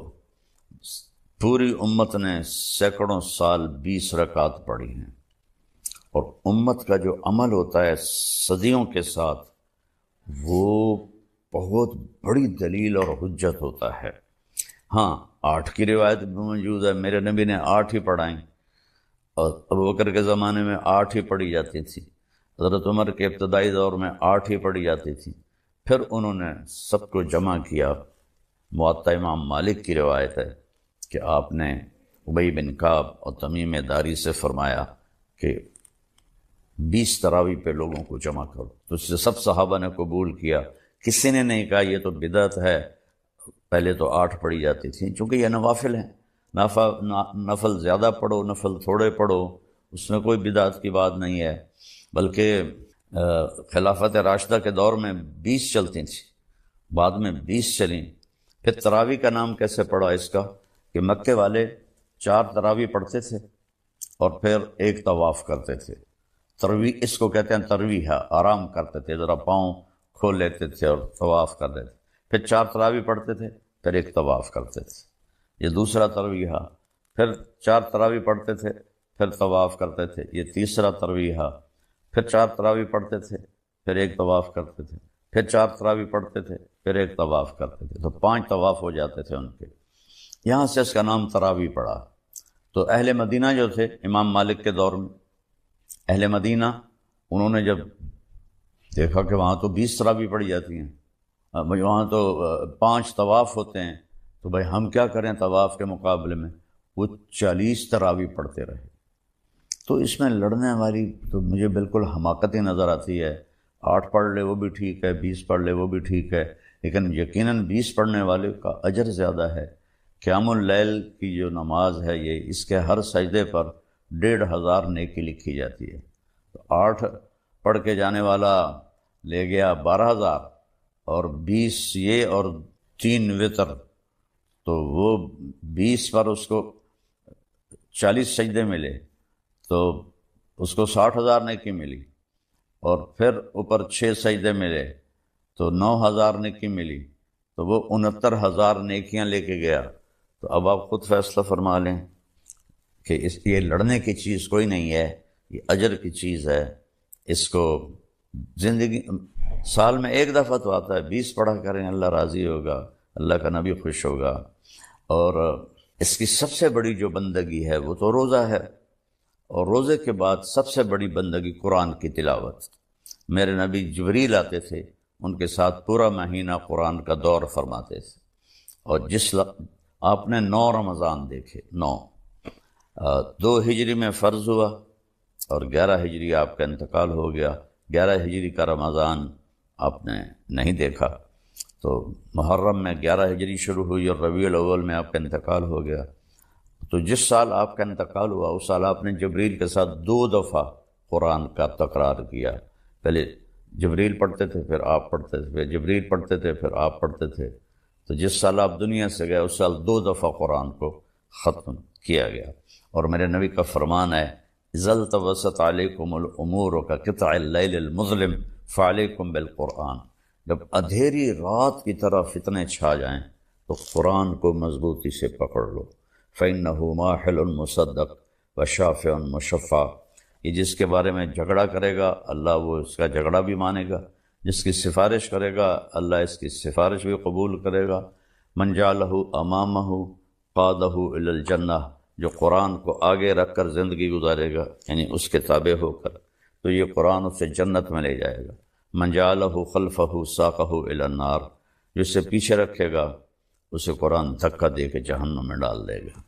پوری امت نے سینکڑوں سال 20 رکعت پڑھی ہیں، اور امت کا جو عمل ہوتا ہے صدیوں کے ساتھ، وہ بہت بڑی دلیل اور حجت ہوتا ہے۔ ہاں، 8 کی روایت بھی موجود ہے، میرے نبی نے 8 ہی پڑھائیں، اور ابوبکر کے زمانے میں 8 ہی پڑھی جاتی تھی، حضرت عمر کے ابتدائی دور میں 8 ہی پڑھی جاتی تھی، پھر انہوں نے سب کو جمع کیا۔ موطا امام مالک کی روایت ہے کہ آپ نے ابی بن کعب اور تمیم داری سے فرمایا کہ 20 تراویح پہ لوگوں کو جمع کرو، تو اس سے سب صحابہ نے قبول کیا، کسی نے نہیں کہا یہ تو بدعت ہے، پہلے تو 8 پڑھی جاتی تھی، چونکہ یہ نوافل ہیں، نفل زیادہ پڑھو نفل تھوڑے پڑھو، اس میں کوئی بدعت کی بات نہیں ہے، بلکہ خلافت راشدہ کے دور میں 20 چلتی تھیں، بعد میں 20 چلیں۔ پھر تراویح کا نام کیسے پڑا اس کا کہ مکے والے 4 تراویح پڑھتے تھے اور پھر ایک طواف کرتے تھے، ترویح اس کو کہتے ہیں، ترویح ہے، آرام کرتے تھے، ذرا پاؤں کھول لیتے تھے اور طواف کر لیتے، پھر 4 تراویح پڑھتے تھے، پھر ایک طواف کرتے تھے، یہ دوسرا ترویح ہے، پھر 4 تراویح پڑھتے تھے، پھر طواف کرتے تھے، یہ تیسرا ترویح ہے، پھر 4 تراویح پڑھتے تھے، پھر ایک طواف کرتے تھے، پھر 4 تراویح پڑھتے تھے، پھر ایک طواف کرتے تھے، تو 5 طواف ہو جاتے تھے ان کے، یہاں سے اس کا نام تراویح پڑا۔ تو اہل مدینہ جو تھے امام مالک کے دور میں، اہل مدینہ انہوں نے جب دیکھا کہ وہاں تو 20 تراویح پڑھی جاتی ہیں، وہاں تو 5 طواف ہوتے ہیں، تو بھائی ہم کیا کریں طواف کے مقابلے میں، وہ 40 تراویح پڑھتے رہے۔ تو اس میں لڑنے والی تو مجھے بالکل حماقت ہی نظر آتی ہے، 8 پڑھ لے وہ بھی ٹھیک ہے، 20 پڑھ لے وہ بھی ٹھیک ہے، لیکن یقیناً 20 پڑھنے والے کا اجر زیادہ ہے۔ قیام اللیل کی جو نماز ہے، یہ اس کے ہر سجدے پر 1500 نیکی لکھی جاتی ہے، تو 8 پڑھ کے جانے والا لے گیا 12000، اور 20 یہ اور 3 وتر، تو وہ 20 پر اس کو 40 سجدے ملے، تو اس کو 60,000 نیکی ملی، اور پھر اوپر 6 سجدے ملے تو 9000 نیکی ملی، تو وہ 69,000 نیکیاں لے کے گیا۔ تو اب آپ خود فیصلہ فرما لیں کہ یہ لڑنے کی چیز کوئی نہیں ہے، یہ اجر کی چیز ہے، اس کو زندگی سال میں ایک دفعہ تو آتا ہے، 20 پڑھا کریں، اللہ راضی ہوگا، اللہ کا نبی خوش ہوگا۔ اور اس کی سب سے بڑی جو بندگی ہے وہ تو روزہ ہے، اور روزے کے بعد سب سے بڑی بندگی قرآن کی تلاوت۔ میرے نبی جبریل آتے تھے، ان کے ساتھ پورا مہینہ قرآن کا دور فرماتے تھے، اور آپ نے 9 رمضان دیکھے، 2 ہجری میں فرض ہوا اور 11 ہجری آپ کا انتقال ہو گیا، 11 ہجری کا رمضان آپ نے نہیں دیکھا، تو محرم میں 11 ہجری شروع ہوئی اور ربیع الاول میں آپ کا انتقال ہو گیا۔ تو جس سال آپ کا انتقال ہوا اس سال آپ نے جبریل کے ساتھ 2 دفعہ قرآن کا تکرار کیا، پہلے جبریل پڑھتے تھے پھر آپ پڑھتے تھے، پھر جبریل پڑھتے تھے پھر آپ پڑھتے تھے، تو جس سال آپ دنیا سے گئے اس سال 2 دفعہ قرآن کو ختم کیا گیا۔ اور میرے نبی کا فرمان ہے، اذا التبست علیکم الامور کقطع اللیل المظلم فعلیکم بالقرآن، جب اندھیری رات کی طرح فتنے چھا جائیں تو قرآن کو مضبوطی سے پکڑ لو، فإنہ ماحل مصدق وشافع مشفع، یہ جس کے بارے میں جھگڑا کرے گا اللہ وہ اس کا جھگڑا بھی مانے گا، جس کی سفارش کرے گا اللہ اس کی سفارش بھی قبول کرے گا۔ من جعلہ امامہ قادہ الی الجنہ، جو قرآن کو آگے رکھ کر زندگی گزارے گا، یعنی اس کے تابع ہو کر، تو یہ قرآن اسے جنت میں لے جائے گا۔ من جعلہ خلفہ ساقہ الی النار، جو اسے پیچھے رکھے گا اسے قرآن دھکا دے کے جہنم میں ڈال دے گا۔